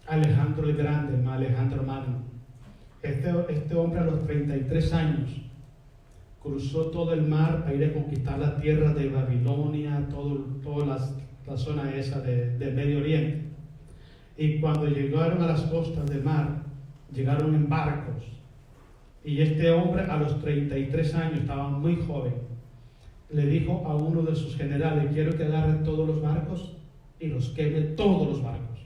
Alejandro el Grande, Alejandro Magno. Este hombre a los 33 años cruzó todo el mar para ir a conquistar la tierra de Babilonia, toda la zona esa del Medio Oriente. Y cuando llegaron a las costas del mar, llegaron en barcos. Y este hombre a los 33 años, estaba muy joven, le dijo a uno de sus generales, quiero que agarren todos los barcos y los queme todos los barcos.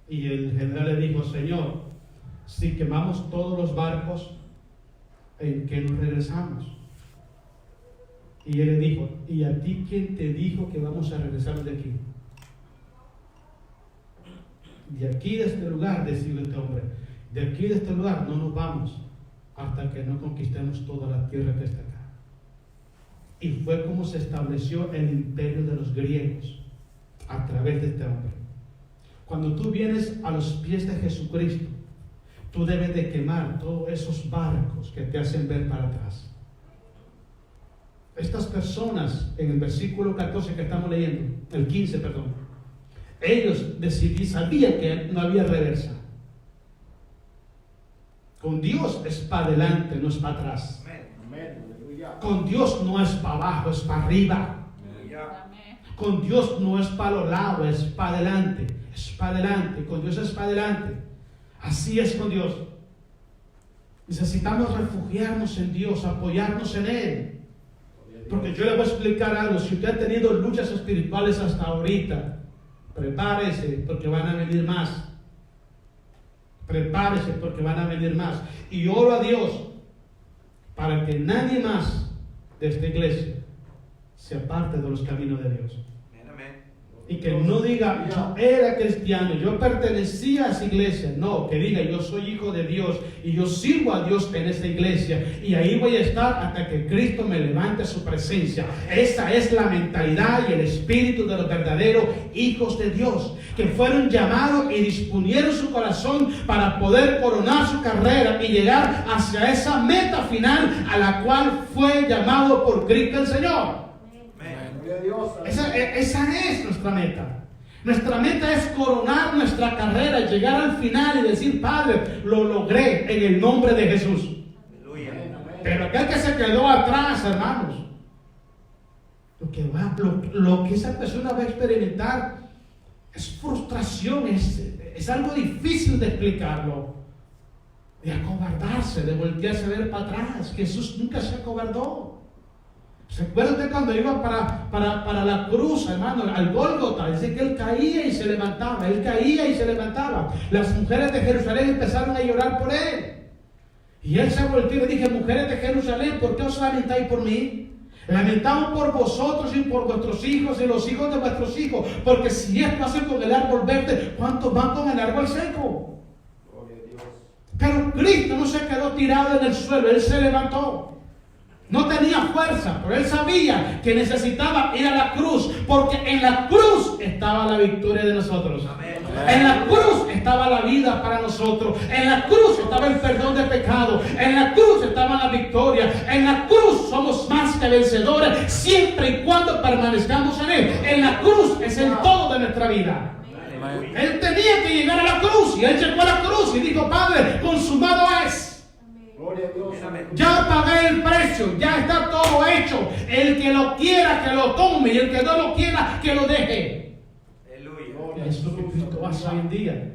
Y el general le dijo: Señor, si quemamos todos los barcos, ¿en qué nos regresamos? Y él le dijo: ¿y a ti quién te dijo que vamos a regresar de aquí? De aquí, de este lugar, decía este hombre, de aquí, de este lugar, no nos vamos hasta que no conquistemos toda la tierra que está acá. Y fue como se estableció el imperio de los griegos, a través de este hombre. Cuando tú vienes a los pies de Jesucristo, tú debes de quemar todos esos barcos que te hacen ver para atrás. Estas personas, en el versículo 14 que estamos leyendo, el 15, perdón, ellos sabían que no había reversa. Con Dios es para adelante, no es para atrás. Con Dios no es para abajo, es para arriba. Con Dios no es para los lados, es para adelante. Es para adelante, con Dios es para adelante. Así es con Dios. Necesitamos refugiarnos en Dios, apoyarnos en Él. Porque yo le voy a explicar algo. Si usted ha tenido luchas espirituales hasta ahorita, prepárese porque van a venir más. Prepárese porque van a venir más. Y oro a Dios para que nadie más de esta iglesia se aparte de los caminos de Dios. Y que no diga: yo era cristiano, yo pertenecía a esa iglesia. No, que diga: yo soy hijo de Dios y yo sirvo a Dios en esa iglesia, y ahí voy a estar hasta que Cristo me levante a su presencia. Esa es la mentalidad y el espíritu de los verdaderos hijos de Dios, que fueron llamados y disponieron su corazón para poder coronar su carrera y llegar hacia esa meta final a la cual fue llamado por Cristo el Señor. Esa es nuestra meta. Nuestra meta es coronar nuestra carrera, llegar al final y decir: Padre, lo logré en el nombre de Jesús. Pero aquel que se quedó atrás, hermanos, lo que esa persona va a experimentar es frustración, es algo difícil de explicarlo, de acobardarse, de voltearse a ver para atrás. Jesús nunca se acobardó. ¿Se acuerdan de cuando iba para la cruz, hermano, al Gólgota? Dice que él caía y se levantaba, él caía y se levantaba. Las mujeres de Jerusalén empezaron a llorar por él. Y él se volteó y le dije: mujeres de Jerusalén, ¿por qué os lamentáis por mí? Lamentamos por vosotros y por vuestros hijos y los hijos de vuestros hijos, porque si esto hace con el árbol verde, ¿cuántos van con el árbol seco? Pero Cristo no se quedó tirado en el suelo, Él se levantó. No tenía fuerza, pero Él sabía que necesitaba ir a la cruz, porque en la cruz estaba la victoria de nosotros. Amén. En la cruz estaba la vida para nosotros. En la cruz estaba el perdón de pecado. En la cruz estaba la victoria. En la cruz somos más que vencedores, siempre y cuando permanezcamos en Él. En la cruz es el todo de nuestra vida. Amén. Él tenía que llegar a la cruz, y Él llegó a la cruz y dijo: Padre, consumado es. Ya pagué el precio, ya está todo hecho. El que lo quiera, que lo tome, y el que no lo quiera, que lo deje. Aleluya. Es lo que Cristo hace hoy en día.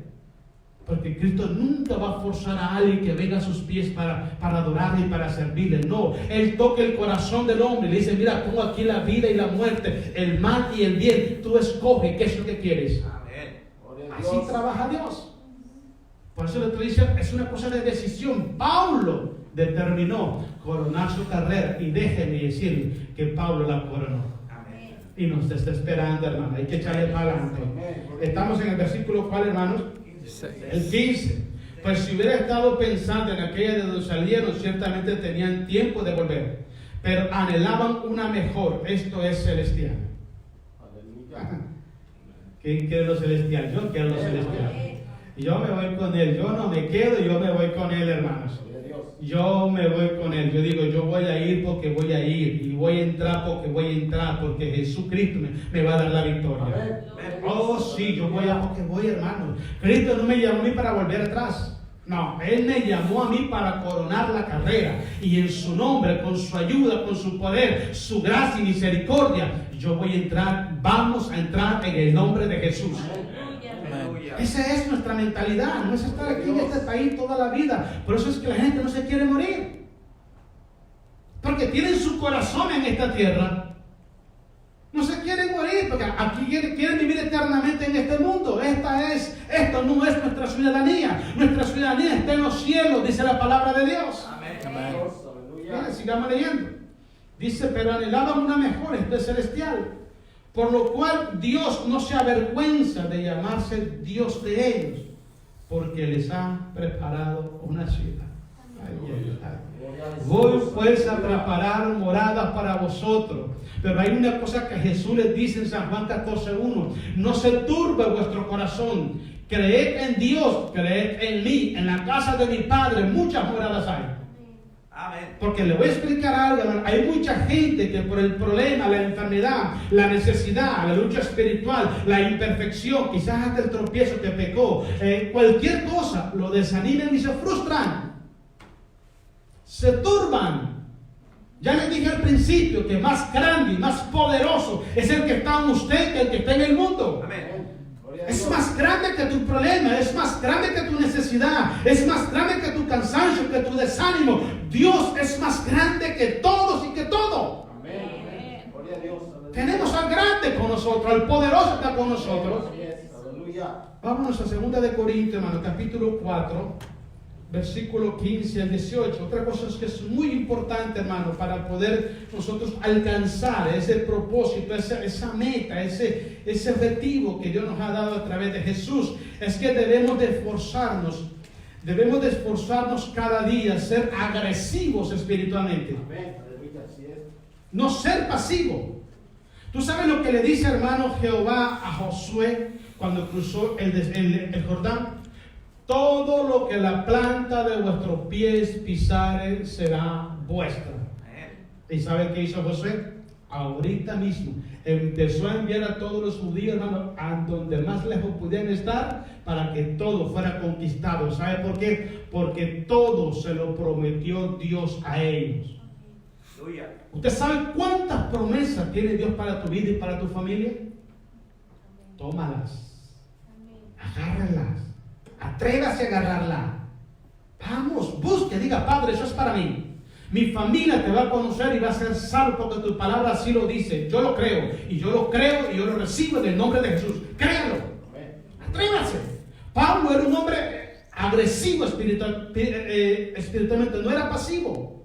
Porque Cristo nunca va a forzar a alguien que venga a sus pies para adorarle y para servirle. No, Él toca el corazón del hombre y le dice: mira, pongo aquí la vida y la muerte, el mal y el bien. Tú escoge qué es lo que quieres. Amén. Así trabaja Dios. Por eso le estoy diciendo, es una cosa de decisión. Paulo determinó coronar su carrera, y déjenme decir que Pablo la coronó. Amén. Y nos está esperando, hermano. Hay que echarle para adelante. Estamos en el versículo, ¿cuál, hermanos? El 15. Pues si hubiera estado pensando en aquella de donde salieron, ciertamente tenían tiempo de volver, pero anhelaban una mejor, esto es celestial. ¿Quién quiere lo celestial? Yo quiero lo celestial. Yo me voy con Él, yo no me quedo, yo me voy con Él, hermanos. Yo me voy con Él. Yo digo: yo voy a ir porque voy a ir, y voy a entrar porque voy a entrar, porque Jesucristo me va a dar la victoria. Oh sí, yo voy a porque voy, hermanos. Cristo no me llamó a mí para volver atrás. No, Él me llamó a mí para coronar la carrera, y en su nombre, con su ayuda, con su poder, su gracia y misericordia, yo voy a entrar. Vamos a entrar en el nombre de Jesús. Esa es nuestra mentalidad, no es estar aquí en este país toda la vida. Por eso es que la gente no se quiere morir, porque tienen su corazón en esta tierra. No se quieren morir Porque aquí quieren vivir eternamente en este mundo. Esto no es nuestra ciudadanía. Nuestra ciudadanía está en los cielos, dice la palabra de Dios. Amén. Mira, sigamos leyendo. Dice, pero anhelaban una mejor, esto es celestial. Por lo cual Dios no se avergüenza de llamarse Dios de ellos, porque les ha preparado una ciudad. Voy pues a preparar moradas para vosotros. Pero hay una cosa que Jesús les dice en San Juan 14:1: no se turbe vuestro corazón, creed en Dios, creed en mí. En la casa de mi Padre muchas moradas hay. Amén. Porque le voy a explicar algo, hermano. Hay mucha gente que por el problema, la enfermedad, la necesidad, la lucha espiritual, la imperfección, quizás hasta el tropiezo que pecó, cualquier cosa, lo desaniman y se frustran. Se turban. Ya les dije al principio que más grande y más poderoso es el que está en usted que el que está en el mundo. Amén. Es más grande que tu problema, es más grande que tu necesidad, es más grande que tu cansancio, que tu desánimo. Dios es más grande que todos y que todo. Amén. Gloria a Dios. Tenemos al grande con nosotros, al poderoso está con nosotros. Aleluya. Vámonos a 2 de Corintios, hermano, capítulo 4, versículo 15 al 18. Otra cosa es que es muy importante, hermano, para poder nosotros alcanzar ese propósito, esa meta, ese objetivo que Dios nos ha dado a través de Jesús, es que debemos de esforzarnos cada día, ser agresivos espiritualmente. Amén. Aleluya. Así es. No ser pasivo. ¿Tú sabes lo que le dice, hermano, Jehová a Josué cuando cruzó el Jordán? Todo lo que la planta de vuestros pies pisare será vuestra. ¿Y saben qué hizo Josué? Ahorita mismo empezó a enviar a todos los judíos, hermano, a donde más lejos pudieran estar, para que todo fuera conquistado. ¿Sabe por qué? Porque todo se lo prometió Dios a ellos. Aleluya. ¿Usted sabe cuántas promesas tiene Dios para tu vida y para tu familia? Tómalas, agárralas, atrévase a agarrarla. Vamos, busque, diga: Padre, eso es para mí. Mi familia te va a conocer y va a ser salvo porque tu palabra así lo dice. Yo lo creo, y yo lo recibo en el nombre de Jesús. Créalo. Atrévase. Pablo era un hombre agresivo espiritualmente, no era pasivo.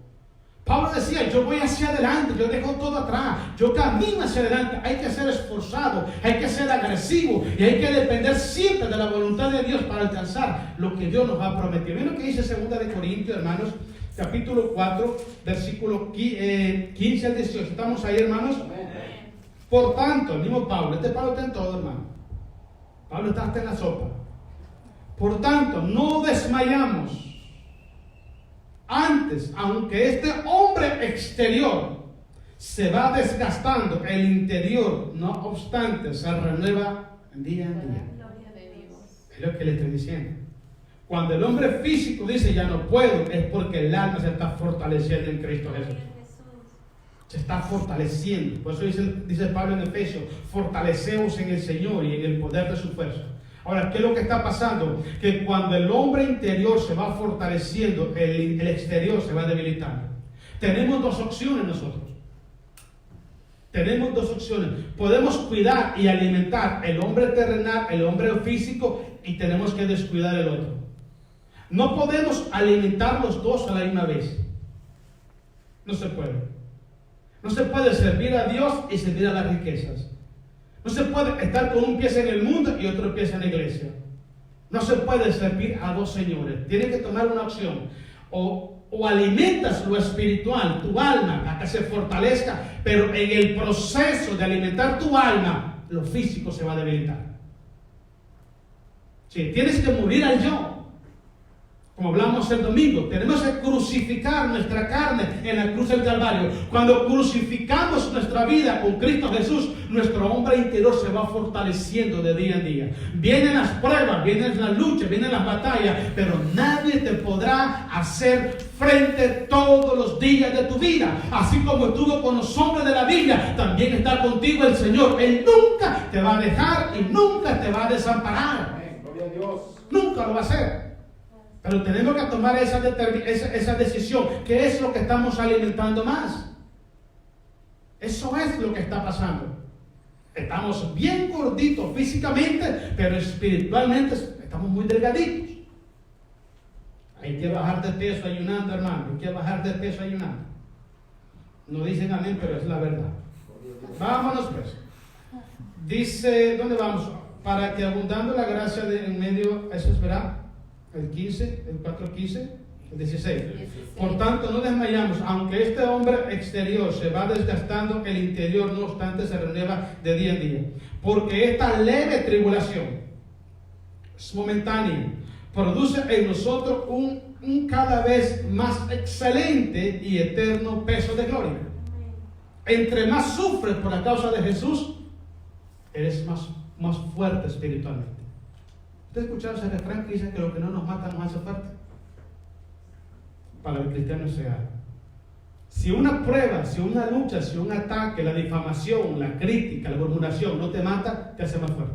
Pablo decía: yo voy hacia adelante, yo dejo todo atrás, yo camino hacia adelante. Hay que ser esforzado, hay que ser agresivo y hay que depender siempre de la voluntad de Dios para alcanzar lo que Dios nos ha prometido. Miren lo que dice 2 de Corintios, hermanos, capítulo 4, versículo 15 al 18. ¿Estamos ahí, hermanos? Amén. Por tanto, el mismo Pablo, Pablo está en todo, hermano. Pablo está hasta en la sopa. Por tanto, no desmayamos. Antes, aunque este hombre exterior se va desgastando, el interior, no obstante, se renueva día en día. Es lo que le estoy diciendo. Cuando el hombre físico dice: ya no puedo, es porque el alma se está fortaleciendo en Cristo Jesús. Se está fortaleciendo. Por eso dice Pablo en Efesios: fortaleceos en el Señor y en el poder de su fuerza. Ahora, ¿qué es lo que está pasando? Que cuando el hombre interior se va fortaleciendo, el exterior se va debilitando. Tenemos dos opciones nosotros. Tenemos dos opciones. Podemos cuidar y alimentar el hombre terrenal, el hombre físico, y tenemos que descuidar el otro. No podemos alimentar los dos a la misma vez. No se puede. No se puede servir a Dios y servir a las riquezas. No se puede estar con un pie en el mundo y otro pie en la iglesia. No se puede servir a dos señores. Tienes que tomar una opción. O alimentas lo espiritual, tu alma, para que se fortalezca, pero en el proceso de alimentar tu alma, lo físico se va a debilitar. Sí, tienes que morir al yo. Como hablamos el domingo, tenemos que crucificar nuestra carne en la cruz del Calvario. Cuando crucificamos nuestra vida con Cristo Jesús, nuestro hombre interior se va fortaleciendo de día en día. Vienen las pruebas, vienen las luchas, vienen las batallas, pero nadie te podrá hacer frente todos los días de tu vida. Así como estuvo con los hombres de la Biblia, también está contigo el Señor. Él nunca te va a dejar y nunca te va a desamparar. Amén. Gloria a Dios. Nunca lo va a hacer. Pero tenemos que tomar esa decisión. ¿Qué es lo que estamos alimentando más? Eso es lo que está pasando. Estamos bien gorditos físicamente, pero espiritualmente estamos muy delgaditos. Hay que bajar de peso ayunando, hermano. Hay que bajar de peso ayunando. No dicen amén, pero es la verdad. Vámonos pues. Dice, ¿dónde vamos? Para que abundando la gracia de en medio, eso es verdad, el 15, el 4:15, el 16. Por tanto, no desmayamos, aunque este hombre exterior se va desgastando, el interior no obstante se renueva de día en día. Porque esta leve tribulación es momentánea, produce en nosotros un cada vez más excelente y eterno peso de gloria. Entre más sufres por la causa de Jesús, eres más fuerte espiritualmente. ¿Usted ha escuchado ese refrán que dice que lo que no nos mata nos hace fuerte? Para el cristiano sea. Si una prueba, si una lucha, si un ataque, la difamación, la crítica, la murmuración no te mata, te hace más fuerte.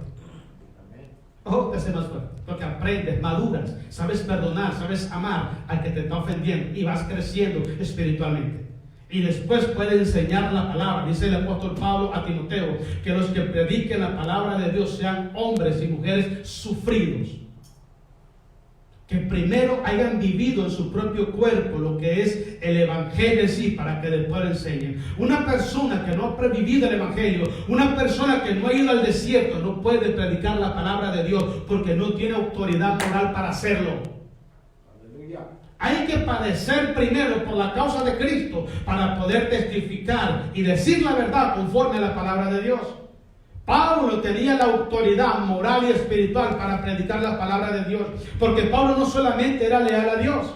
Oh, te hace más fuerte. Porque aprendes, maduras, sabes perdonar, sabes amar al que te está ofendiendo y vas creciendo espiritualmente. Y después puede enseñar la palabra. Dice el apóstol Pablo a Timoteo que los que prediquen la palabra de Dios sean hombres y mujeres sufridos, que primero hayan vivido en su propio cuerpo lo que es el evangelio en sí, para que después lo enseñen. Una persona que no ha previvido el evangelio, una persona que no ha ido al desierto, no puede predicar la palabra de Dios porque no tiene autoridad moral para hacerlo. Hay que padecer primero por la causa de Cristo para poder testificar y decir la verdad conforme a la palabra de Dios. Pablo tenía la autoridad moral y espiritual para predicar la palabra de Dios, porque Pablo no solamente era leal a Dios,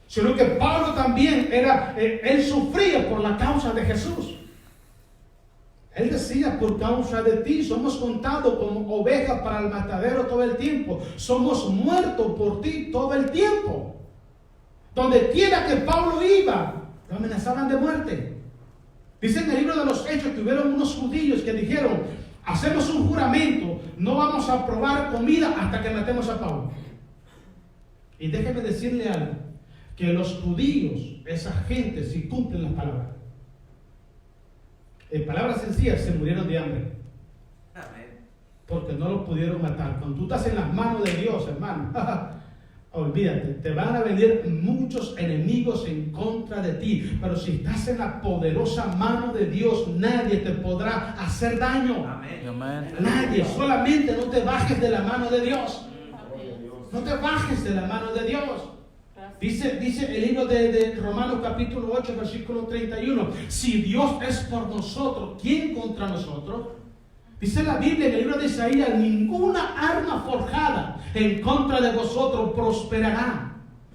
sino que Pablo también él sufría por la causa de Jesús. Él decía, por causa de ti somos contados como ovejas para el matadero todo el tiempo, somos muertos por ti todo el tiempo. Donde quiera que Pablo iba, lo amenazaban de muerte. Dice en el libro de los Hechos que hubieron unos judíos que dijeron, hacemos un juramento, no vamos a probar comida hasta que matemos a Pablo. Y déjeme decirle algo, que los judíos, esa gente, si cumplen las palabras, en palabras sencillas, se murieron de hambre. Porque no lo pudieron matar. Cuando tú estás en las manos de Dios, hermano, olvídate, te van a venir muchos enemigos en contra de ti, pero si estás en la poderosa mano de Dios, nadie te podrá hacer daño. Amén. Nadie, solamente no te bajes de la mano de Dios. No te bajes de la mano de Dios. Dice el libro de Romanos capítulo 8, versículo 31, si Dios es por nosotros, ¿quién contra nosotros? Dice la Biblia en el libro de Isaías, ninguna arma forjada en contra de vosotros prosperará.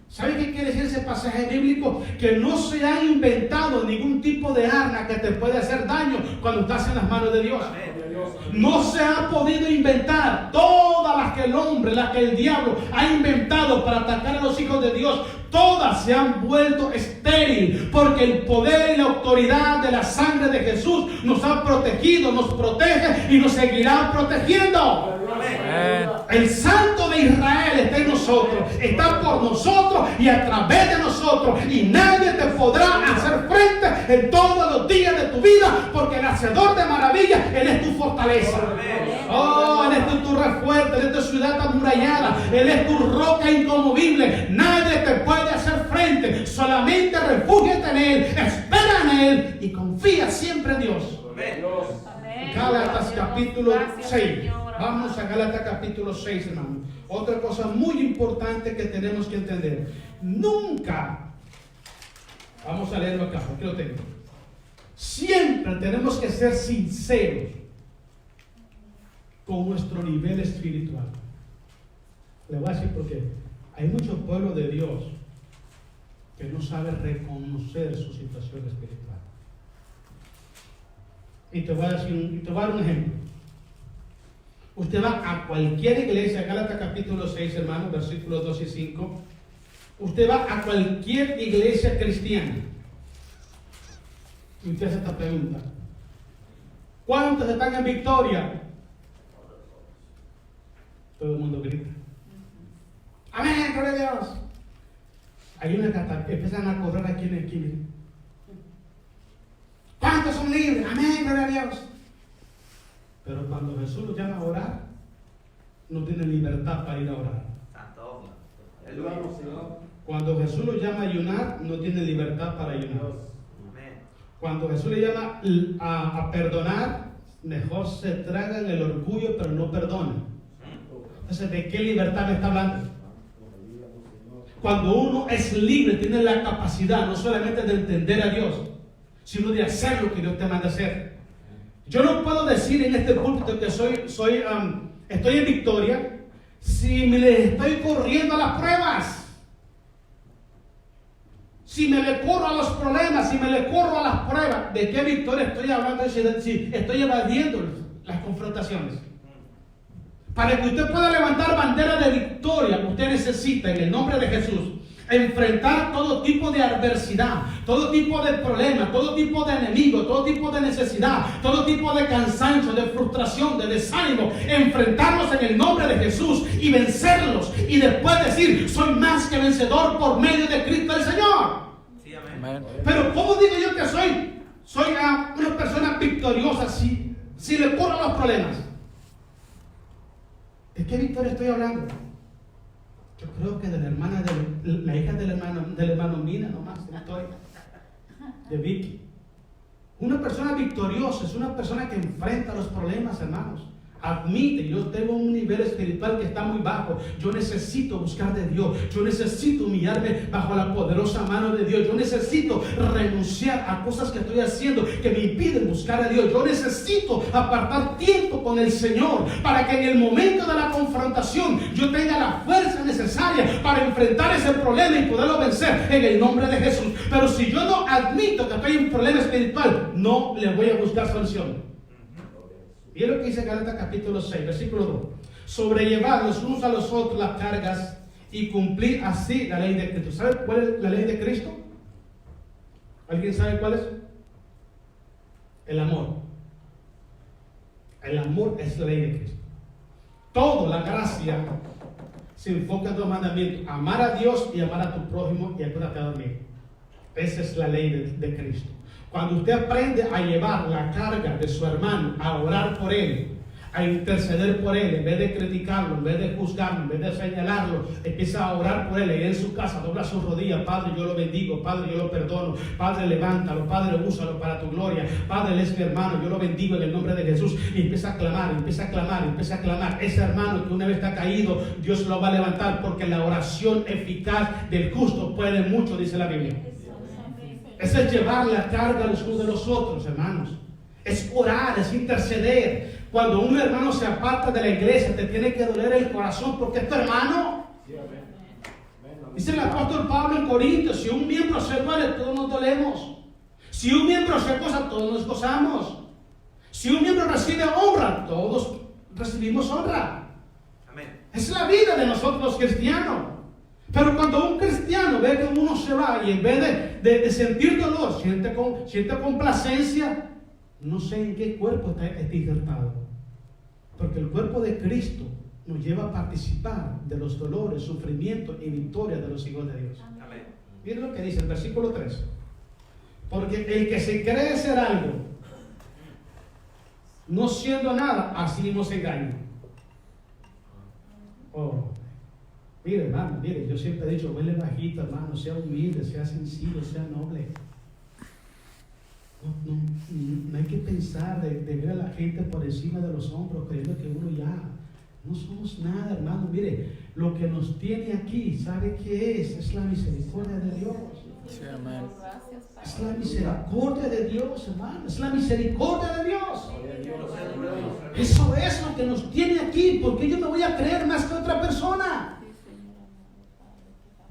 ¿Sabe qué quiere decir ese pasaje bíblico? Que no se ha inventado ningún tipo de arma que te puede hacer daño cuando estás en las manos de Dios. No se ha podido inventar todas las que el hombre, las que el diablo ha inventado para atacar a los hijos de Dios. Todas se han vuelto estéril porque el poder y la autoridad de la sangre de Jesús nos ha protegido, nos protege y nos seguirá protegiendo. El Santo de Israel está en nosotros, está por nosotros y a través de nosotros, y nadie te podrá hacer frente en todos los días de tu vida, porque el hacedor de maravillas, Él es tu fortaleza. Oh, Él es tu refuerzo, Él es tu ciudad amurallada, Él es tu roca inconmovible. Nadie te puede hacer frente, solamente refúgiate en Él, espera en Él y confía siempre en Dios. Gálatas capítulo 6. Vamos a Gálatas capítulo 6, hermano. Otra cosa muy importante que tenemos que entender. Nunca, vamos a leerlo acá, aquí lo tengo. Siempre tenemos que ser sinceros con nuestro nivel espiritual. Le voy a decir por qué. Hay muchos pueblos de Dios que no saben reconocer su situación espiritual. Y te voy a dar un ejemplo. Usted va a cualquier iglesia, Gálatas capítulo 6, hermano, versículos 2 y 5. Usted va a cualquier iglesia cristiana y usted hace esta pregunta: ¿cuántos están en victoria? Todo el mundo grita. Amén, gloria a Dios. Hay una que empiezan a correr aquí en el esquina. ¿Cuántos son libres? Amén, gloria a Dios. Pero cuando Jesús los llama a orar, no tienen libertad para ir a orar. Santo. Ayúdanos, Señor. Cuando Jesús los llama a ayunar, no tienen libertad para ayunar. Amén. Cuando Jesús le llama a perdonar, mejor se tragan el orgullo, pero no perdonan. Entonces, ¿de qué libertad me está hablando? Cuando uno es libre, tiene la capacidad no solamente de entender a Dios, sino de hacer lo que Dios te manda hacer. Yo no puedo decir en este púlpito que estoy en victoria si me le estoy corriendo a las pruebas. Si me le corro a los problemas, si me le corro a las pruebas, ¿de qué victoria estoy hablando? Si estoy evadiendo las confrontaciones. Para que usted pueda levantar bandera de victoria, usted necesita, en el nombre de Jesús, enfrentar todo tipo de adversidad, todo tipo de problema, todo tipo de enemigo, todo tipo de necesidad, todo tipo de cansancio, de frustración, de desánimo, enfrentarlos en el nombre de Jesús y vencerlos, y después decir: soy más que vencedor por medio de Cristo el Señor. Sí, amén. Pero ¿cómo digo yo que soy una persona victoriosa si le corro a los problemas? ¿De qué victoria estoy hablando? Yo creo que de la hermana, la hija del hermano Mina, nomás, de Vicky. Una persona victoriosa es una persona que enfrenta los problemas, hermanos. Admite: yo tengo un nivel espiritual que está muy bajo. Yo necesito buscar de Dios. Yo necesito humillarme bajo la poderosa mano de Dios. Yo necesito renunciar a cosas que estoy haciendo que me impiden buscar a Dios. Yo necesito apartar tiempo con el Señor para que en el momento de la confrontación yo tenga la fuerza necesaria para enfrentar ese problema y poderlo vencer en el nombre de Jesús. Pero si yo no admito que estoy en un problema espiritual, no le voy a buscar solución. Y es lo que dice Gálatas capítulo 6, versículo 2. Sobrellevar los unos a los otros las cargas y cumplir así la ley de Cristo. ¿Sabe cuál es la ley de Cristo? ¿Alguien sabe cuál es? El amor. El amor es la ley de Cristo. Toda la gracia se enfoca en dos mandamientos: amar a Dios y amar a tu prójimo y acuérdate a dormir. Esa es la ley de Cristo. Cuando usted aprende a llevar la carga de su hermano, a orar por él, a interceder por él, en vez de criticarlo, en vez de juzgarlo, en vez de señalarlo, empieza a orar por él, y en su casa dobla sus rodillas: Padre, yo lo bendigo, Padre, yo lo perdono, Padre, levántalo, Padre, úsalo para tu gloria, Padre, él es mi hermano, yo lo bendigo en el nombre de Jesús. Y empieza a clamar, empieza a clamar, empieza a clamar. Ese hermano que una vez está caído, Dios lo va a levantar, porque la oración eficaz del justo puede mucho, dice la Biblia. Eso es llevar la carga los unos de los otros, hermanos. Es orar, es interceder. Cuando un hermano se aparta de la iglesia, te tiene que doler el corazón porque es tu hermano. Dice el apóstol Pablo en Corintios: si un miembro se duele, todos nos dolemos. Si un miembro se goza, todos nos gozamos. Si un miembro recibe honra, todos recibimos honra. Amén. Es la vida de nosotros los cristianos. Pero cuando un cristiano ve que uno se va y en vez de sentir dolor, siente complacencia, no sé en qué cuerpo está injertado. Porque el cuerpo de Cristo nos lleva a participar de los dolores, sufrimientos y victorias de los hijos de Dios. Amén. Miren lo que dice el versículo 3. Porque el que se cree ser algo, no siendo nada, así mismo se engaña. Oh. Mire, hermano, mire, yo siempre he dicho: huele bajito, hermano, sea humilde, sea sencillo, sea noble. No hay que pensar de ver a la gente por encima de los hombros, creyendo que uno ya no somos nada, hermano. Mire, lo que nos tiene aquí, ¿sabe qué es? Es la misericordia de Dios. Sí, amén. Es la misericordia de Dios, hermano. Es la misericordia de Dios. Eso es lo que nos tiene aquí. ¿Por qué yo me voy a creer más que otra persona?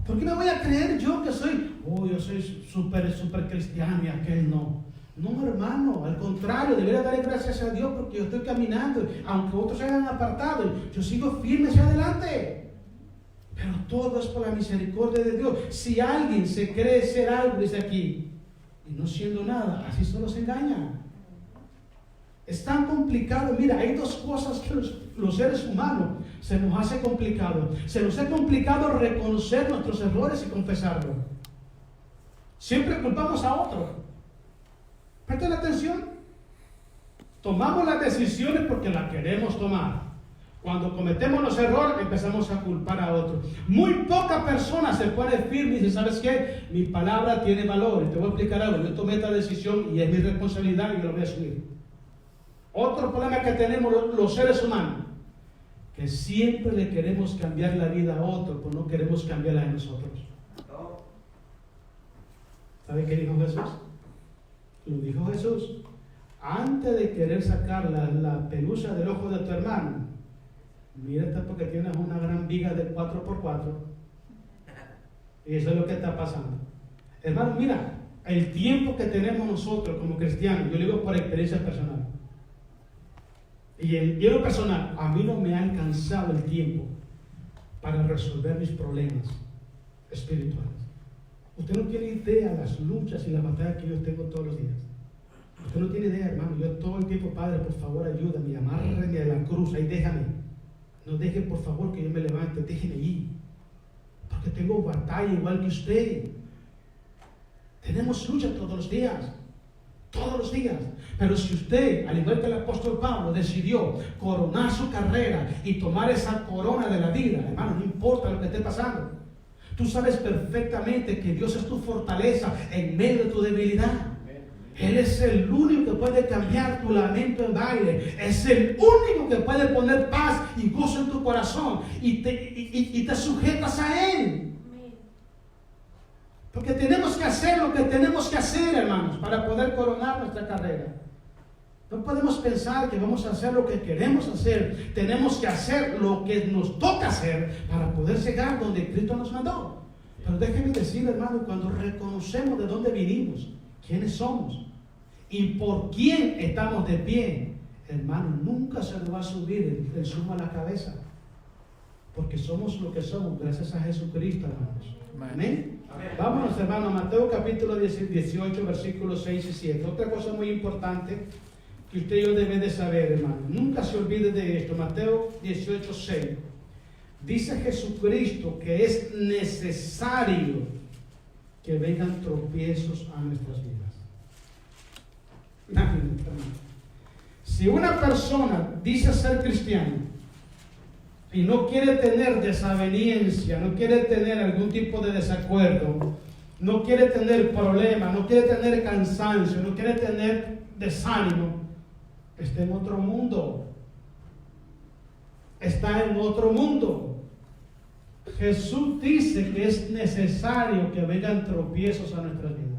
¿Por qué me voy a creer yo que yo soy súper cristiano y aquel no? No, hermano, al contrario, debería darle gracias a Dios porque yo estoy caminando, aunque otros se hayan apartado, yo sigo firme hacia adelante. Pero todo es por la misericordia de Dios. Si alguien se cree ser algo, dice aquí, y no siendo nada, así solo se engaña. Es tan complicado. Mira, hay dos cosas que los seres humanos se nos hace complicado. Se nos hace complicado reconocer nuestros errores y confesarlos. Siempre culpamos a otro. Presten atención. Tomamos las decisiones porque las queremos tomar. Cuando cometemos los errores, empezamos a culpar a otros. Muy pocas personas se ponen firmes y dicen, ¿sabes qué? Mi palabra tiene valor. Y te voy a explicar algo. Yo tomé esta decisión y es mi responsabilidad y yo lo voy a asumir. Otro problema que tenemos los seres humanos, que siempre le queremos cambiar la vida a otro, pero no queremos cambiarla a nosotros. ¿Sabe qué dijo Jesús? Lo dijo Jesús. Antes de querer sacar la pelusa del ojo de tu hermano, mírate porque tienes una gran viga de 4x4. Y eso es lo que está pasando. Hermano, mira, el tiempo que tenemos nosotros como cristianos, yo lo digo por experiencia personal. Y en lo personal, a mí no me ha alcanzado el tiempo para resolver mis problemas espirituales. Usted no tiene idea de las luchas y las batallas que yo tengo todos los días. Usted no tiene idea, hermano. Yo todo el tiempo, Padre, por favor, ayúdame, amárrame de la cruz, ahí déjame. No deje, por favor, que yo me levante, déjeme allí. Porque tengo batalla igual que usted. Tenemos lucha todos los días. Todos los días. Pero si usted, al igual que el apóstol Pablo, decidió coronar su carrera y tomar esa corona de la vida, hermano, no importa lo que esté pasando. Tú sabes perfectamente que Dios es tu fortaleza en medio de tu debilidad. Él es el único que puede cambiar tu lamento en baile. Es el único que puede poner paz y gozo en tu corazón. Y te sujetas a Él. Porque tenemos que hacer lo que tenemos que hacer, hermanos, para poder coronar nuestra carrera. No podemos pensar que vamos a hacer lo que queremos hacer. Tenemos que hacer lo que nos toca hacer para poder llegar donde Cristo nos mandó. Pero déjenme decir, hermano, cuando reconocemos de dónde vinimos, quiénes somos y por quién estamos de pie, hermano, nunca se nos va a subir el sumo a la cabeza. Porque somos lo que somos gracias a Jesucristo, hermanos. Amén. Amén. Vámonos, hermano, a Mateo capítulo 18, versículos 6 y 7. Otra cosa muy importante que usted y yo debe de saber, hermano. Nunca se olvide de esto. Mateo 18, 6. Dice Jesucristo que es necesario que vengan tropiezos a nuestras vidas. Imagínate, hermano. Si una persona dice ser cristiano y no quiere tener desaveniencia, no quiere tener algún tipo de desacuerdo, no quiere tener problemas, no quiere tener cansancio, no quiere tener desánimo, está en otro mundo. Está en otro mundo. Jesús dice que es necesario que vengan tropiezos a nuestras vidas.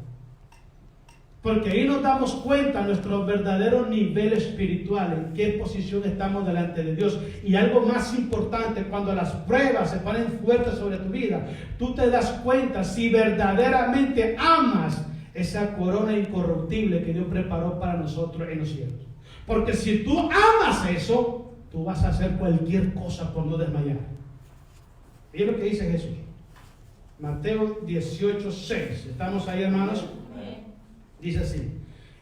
Porque ahí nos damos cuenta nuestro verdadero nivel espiritual, en qué posición estamos delante de Dios. Y algo más importante, cuando las pruebas se ponen fuertes sobre tu vida, tú te das cuenta si verdaderamente amas esa corona incorruptible que Dios preparó para nosotros en los cielos. Porque si tú amas eso, tú vas a hacer cualquier cosa por no desmayar. Y es lo que dice Jesús. Mateo 18, 6. ¿Estamos ahí, hermanos? Dice así: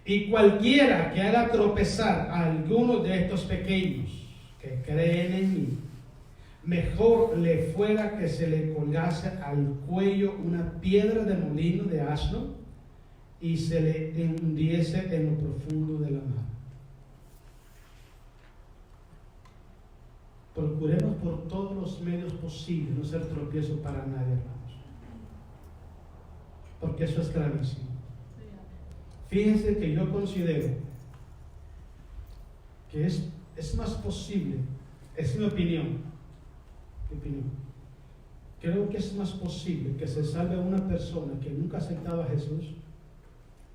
y cualquiera que haga tropezar a alguno de estos pequeños que creen en mí, mejor le fuera que se le colgase al cuello una piedra de molino de asno y se le hundiese en lo profundo de la mar. Procuremos por todos los medios posibles no ser tropiezo para nadie, hermanos, porque eso es gravísimo. Fíjense que yo considero que es más posible, es mi opinión, creo que es más posible que se salve una persona que nunca ha aceptado a Jesús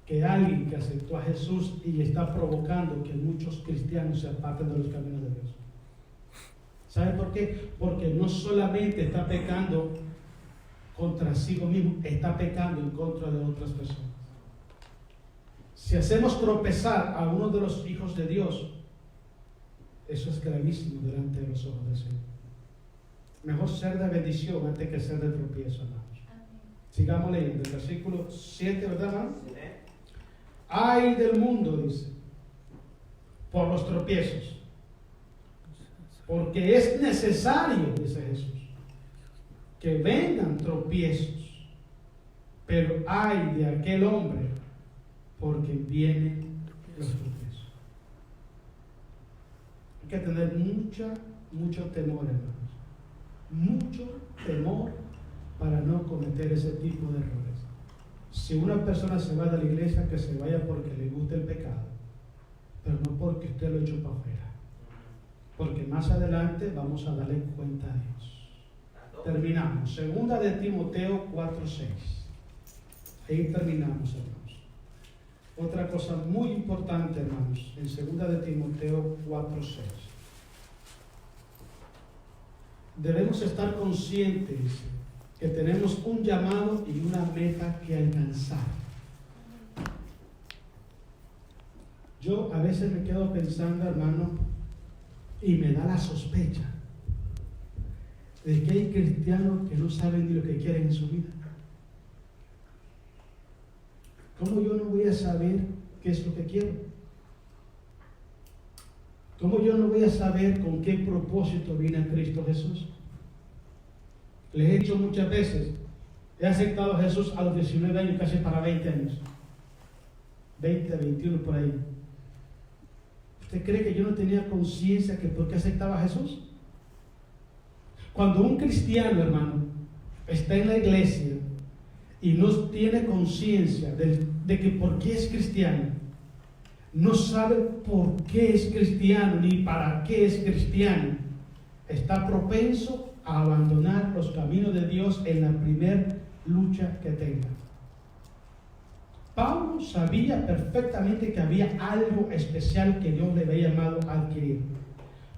que alguien que aceptó a Jesús y está provocando que muchos cristianos se aparten de los caminos de Dios. ¿Sabe por qué? Porque no solamente está pecando contra sí mismo, está pecando en contra de otras personas. Si hacemos tropezar a uno de los hijos de Dios, eso es gravísimo delante de los ojos del Señor. Mejor ser de bendición antes que ser de tropiezo, hermanos. Sigamos leyendo el versículo 7, ¿verdad, hermano? Ay del mundo, dice, por los tropiezos, porque es necesario, dice Jesús, que vengan tropiezos, pero ay de aquel hombre porque vienen los tropiezos. Hay que tener mucho temor, hermanos. Mucho temor para no cometer ese tipo de errores. Si una persona se va de la iglesia, que se vaya porque le gusta el pecado, pero no porque usted lo echó para afuera. Porque más adelante vamos a darle cuenta a Dios. Terminamos. Segunda de Timoteo 4:6. Ahí terminamos, hermanos. Otra cosa muy importante, hermanos, en segunda de Timoteo 4:6. Debemos estar conscientes que tenemos un llamado y una meta que alcanzar. Yo a veces me quedo pensando, hermano, y me da la sospecha de que hay cristianos que no saben ni lo que quieren en su vida. ¿Cómo yo no voy a saber qué es lo que quiero? ¿Cómo yo no voy a saber con qué propósito vine a Cristo Jesús? Les he dicho muchas veces, he aceptado a Jesús a los 19 años, casi para 20 años. 20, 21 por ahí. ¿Usted cree que yo no tenía conciencia que por qué aceptaba a Jesús? Cuando un cristiano, hermano, está en la iglesia y no tiene conciencia de que por qué es cristiano, no sabe por qué es cristiano ni para qué es cristiano, está propenso a abandonar los caminos de Dios en la primer lucha que tenga. Pablo sabía perfectamente que había algo especial que Dios le había llamado a adquirir,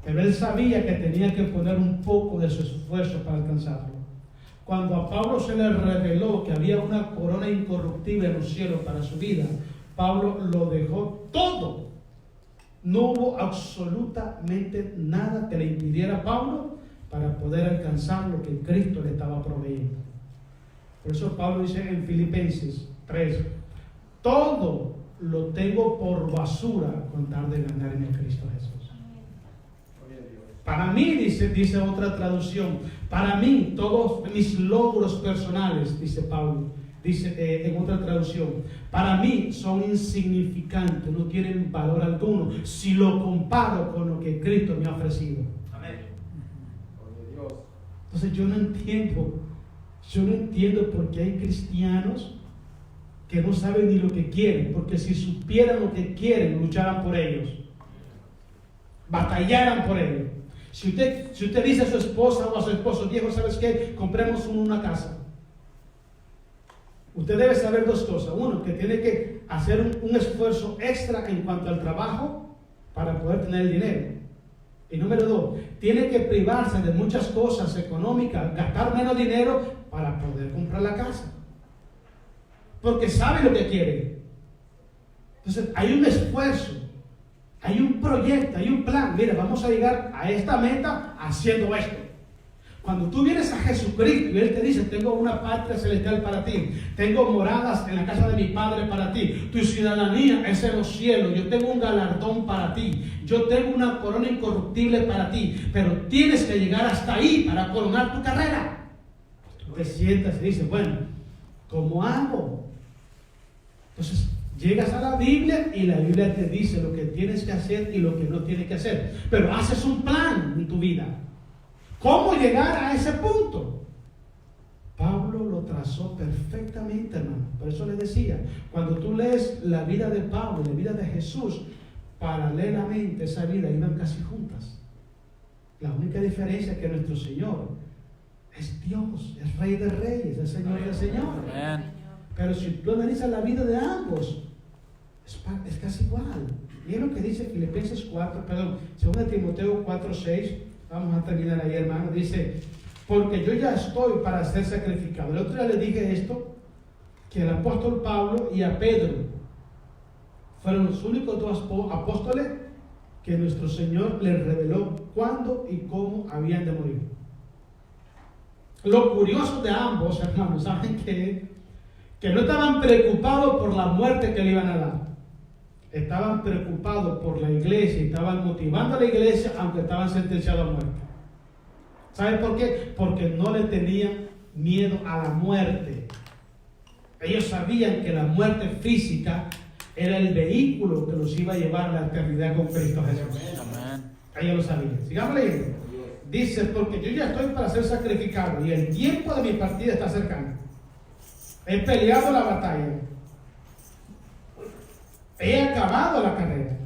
pero él sabía que tenía que poner un poco de su esfuerzo para alcanzarlo. Cuando a Pablo se le reveló que había una corona incorruptible en los cielos para su vida, Pablo lo dejó todo. No hubo absolutamente nada que le impidiera a Pablo para poder alcanzar lo que Cristo le estaba proveyendo. Por eso Pablo dice en Filipenses 3, todo lo tengo por basura con tal de ganarme a Cristo Jesús. Para mí, dice otra traducción, para mí todos mis logros personales, dice Pablo, dice en otra traducción, para mí son insignificantes, no tienen valor alguno si lo comparo con lo que Cristo me ha ofrecido. Amén. Entonces yo no entiendo por qué hay cristianos que no saben ni lo que quieren, porque si supieran lo que quieren, lucharan por ellos, batallaran por ellos. Si usted dice a su esposa o a su esposo, viejo, ¿sabes qué? Compremos una casa. Usted debe saber dos cosas. Uno, que tiene que hacer un esfuerzo extra en cuanto al trabajo para poder tener el dinero. Y número dos, tiene que privarse de muchas cosas económicas, gastar menos dinero para poder comprar la casa. Porque sabe lo que quiere. Entonces, hay un esfuerzo. Hay un proyecto, hay un plan. Mira, vamos a llegar a esta meta haciendo esto. Cuando tú vienes a Jesucristo y Él te dice, tengo una patria celestial para ti, tengo moradas en la casa de mi Padre para ti, tu ciudadanía es en los cielos, yo tengo un galardón para ti, yo tengo una corona incorruptible para ti, pero tienes que llegar hasta ahí para coronar tu carrera. Tú te sientas y dices, bueno, ¿cómo hago? Entonces, llegas a la Biblia y la Biblia te dice lo que tienes que hacer y lo que no tienes que hacer. Pero haces un plan en tu vida. ¿Cómo llegar a ese punto? Pablo lo trazó perfectamente, hermano. Por eso le decía, cuando tú lees la vida de Pablo, la vida de Jesús, paralelamente esa vida iban casi juntas. La única diferencia es que nuestro Señor es Dios, es Rey de Reyes, es Señor de Señores. Pero si tú analizas la vida de ambos, es casi igual. Y es lo que dice Filipenses 2 Timoteo 4:6. Vamos a terminar ahí, hermano. Dice, porque yo ya estoy para ser sacrificado. El otro día le dije esto, que el apóstol Pablo y a Pedro fueron los únicos dos apóstoles que nuestro Señor les reveló cuándo y cómo habían de morir. Lo curioso de ambos, hermanos, ¿saben qué? Que no estaban preocupados por la muerte que le iban a dar. Estaban preocupados por la iglesia y estaban motivando a la iglesia aunque estaban sentenciados a muerte. ¿Saben por qué? Porque no le tenían miedo a la muerte. Ellos sabían que la muerte física era el vehículo que los iba a llevar a la eternidad con Cristo Jesús. Ella lo sabía. Sigamos leyendo. Dice, porque yo ya estoy para ser sacrificado y el tiempo de mi partida está cercano. He peleado la batalla. He acabado la carrera.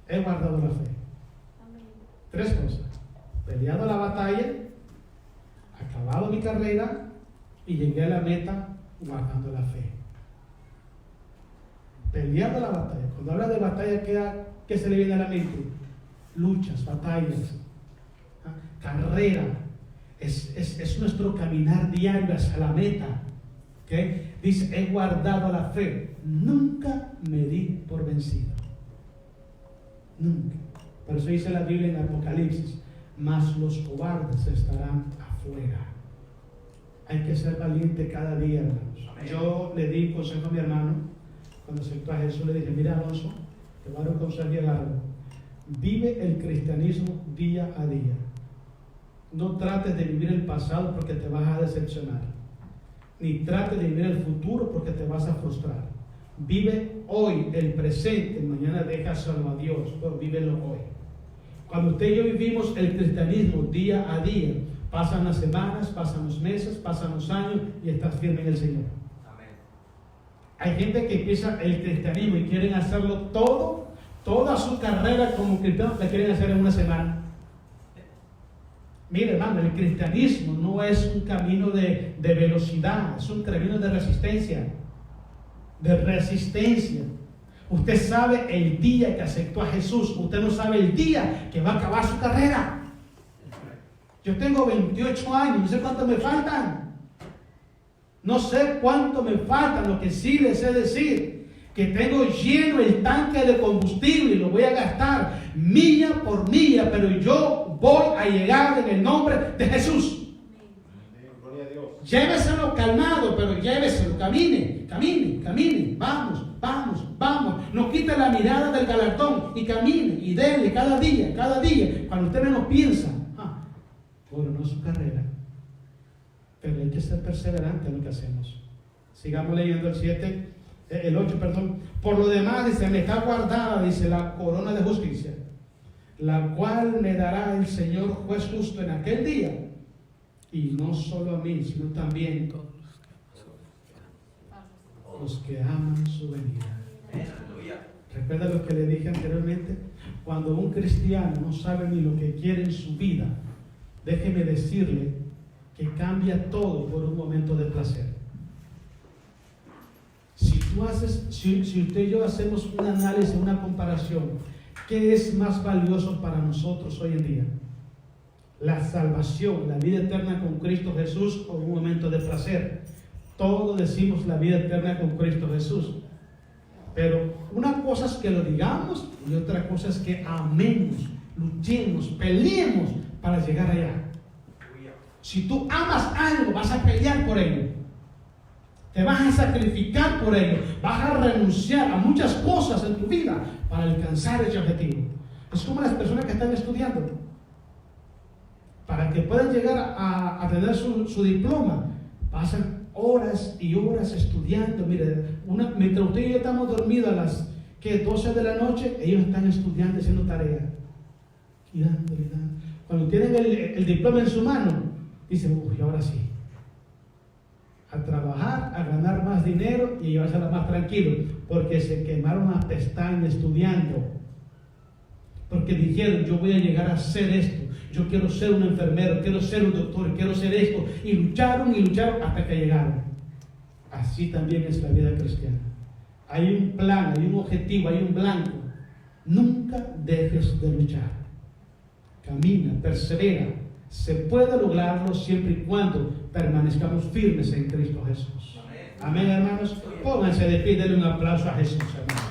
He guardado la fe. Amén. 3 cosas. Peleado la batalla, acabado mi carrera y llegué a la meta guardando la fe. Peleando la batalla. Cuando habla de batalla, ¿qué se le viene a la mente? Luchas, batallas, carrera. Es nuestro caminar diario hacia la meta. ¿Okay? Dice, he guardado la fe. Nunca me di por vencido. Nunca. Por eso dice la Biblia en Apocalipsis, mas los cobardes estarán afuera. Hay que ser valiente cada día, hermanos. Amén. Yo le di consejo a mi hermano, cuando aceptó a Jesús, le dije, mira Alonso, te voy a dar un consejo bien largo. Vive el cristianismo día a día. No trates de vivir el pasado porque te vas a decepcionar. Ni trates de vivir el futuro porque te vas a frustrar. Vive hoy el presente, mañana déjaselo a Dios, pero vívelo hoy. Cuando usted y yo vivimos el cristianismo día a día, pasan las semanas, pasan los meses, pasan los años y estás firme en el Señor. Amén. Hay gente que empieza el cristianismo y quieren hacerlo todo, toda su carrera como cristiano la quieren hacer en una semana. Mire, hermano, el cristianismo no es un camino de velocidad, es un camino de resistencia. De resistencia. Usted sabe el día que aceptó a Jesús, usted no sabe el día que va a acabar su carrera. Yo tengo 28 años, no sé cuánto me faltan. No sé cuánto me faltan, lo que sí les sé decir, que tengo lleno el tanque de combustible y lo voy a gastar milla por milla, pero yo voy a llegar en el nombre de Jesús. Lléveselo calmado, pero lléveselo, camine, vamos. No quite la mirada del galardón y camine y dele cada día. Cuando usted menos piensa, coronó su carrera. Pero hay que ser perseverante en lo que hacemos. Sigamos leyendo el 8. Por lo demás, dice, me está guardada, dice, la corona de justicia, la cual me dará el Señor juez justo en aquel día. Y no solo a mí, sino también los que aman su venida. Recuerda lo que le dije anteriormente. Cuando un cristiano no sabe ni lo que quiere en su vida, déjeme decirle que cambia todo por un momento de placer. Si usted y yo hacemos un análisis, una comparación, ¿qué es más valioso para nosotros hoy en día? La salvación, la vida eterna con Cristo Jesús o un momento de placer. Todos decimos la vida eterna con Cristo Jesús. Pero una cosa es que lo digamos y otra cosa es que amemos, luchemos, peleemos para llegar allá. Si tú amas algo, vas a pelear por ello. Te vas a sacrificar por ello. Vas a renunciar a muchas cosas en tu vida para alcanzar ese objetivo. Es como las personas que están estudiando. Para que puedan llegar a tener su diploma, pasan horas y horas estudiando. Mire, mientras usted y yo estamos dormidos a las 12 de la noche, ellos están estudiando, haciendo tarea. Y dándole. Cuando tienen el diploma en su mano, dicen, uy, ahora sí. A trabajar, a ganar más dinero y llevársela más tranquilo, porque se quemaron las pestañas estudiando. Porque dijeron, yo voy a llegar a hacer esto. Yo quiero ser un enfermero, quiero ser un doctor, quiero ser esto. Y lucharon hasta que llegaron. Así también es la vida cristiana. Hay un plan, hay un objetivo, hay un blanco. Nunca dejes de luchar. Camina, persevera. Se puede lograrlo siempre y cuando permanezcamos firmes en Cristo Jesús. Amén, hermanos. Pónganse de pie, denle un aplauso a Jesús, hermanos.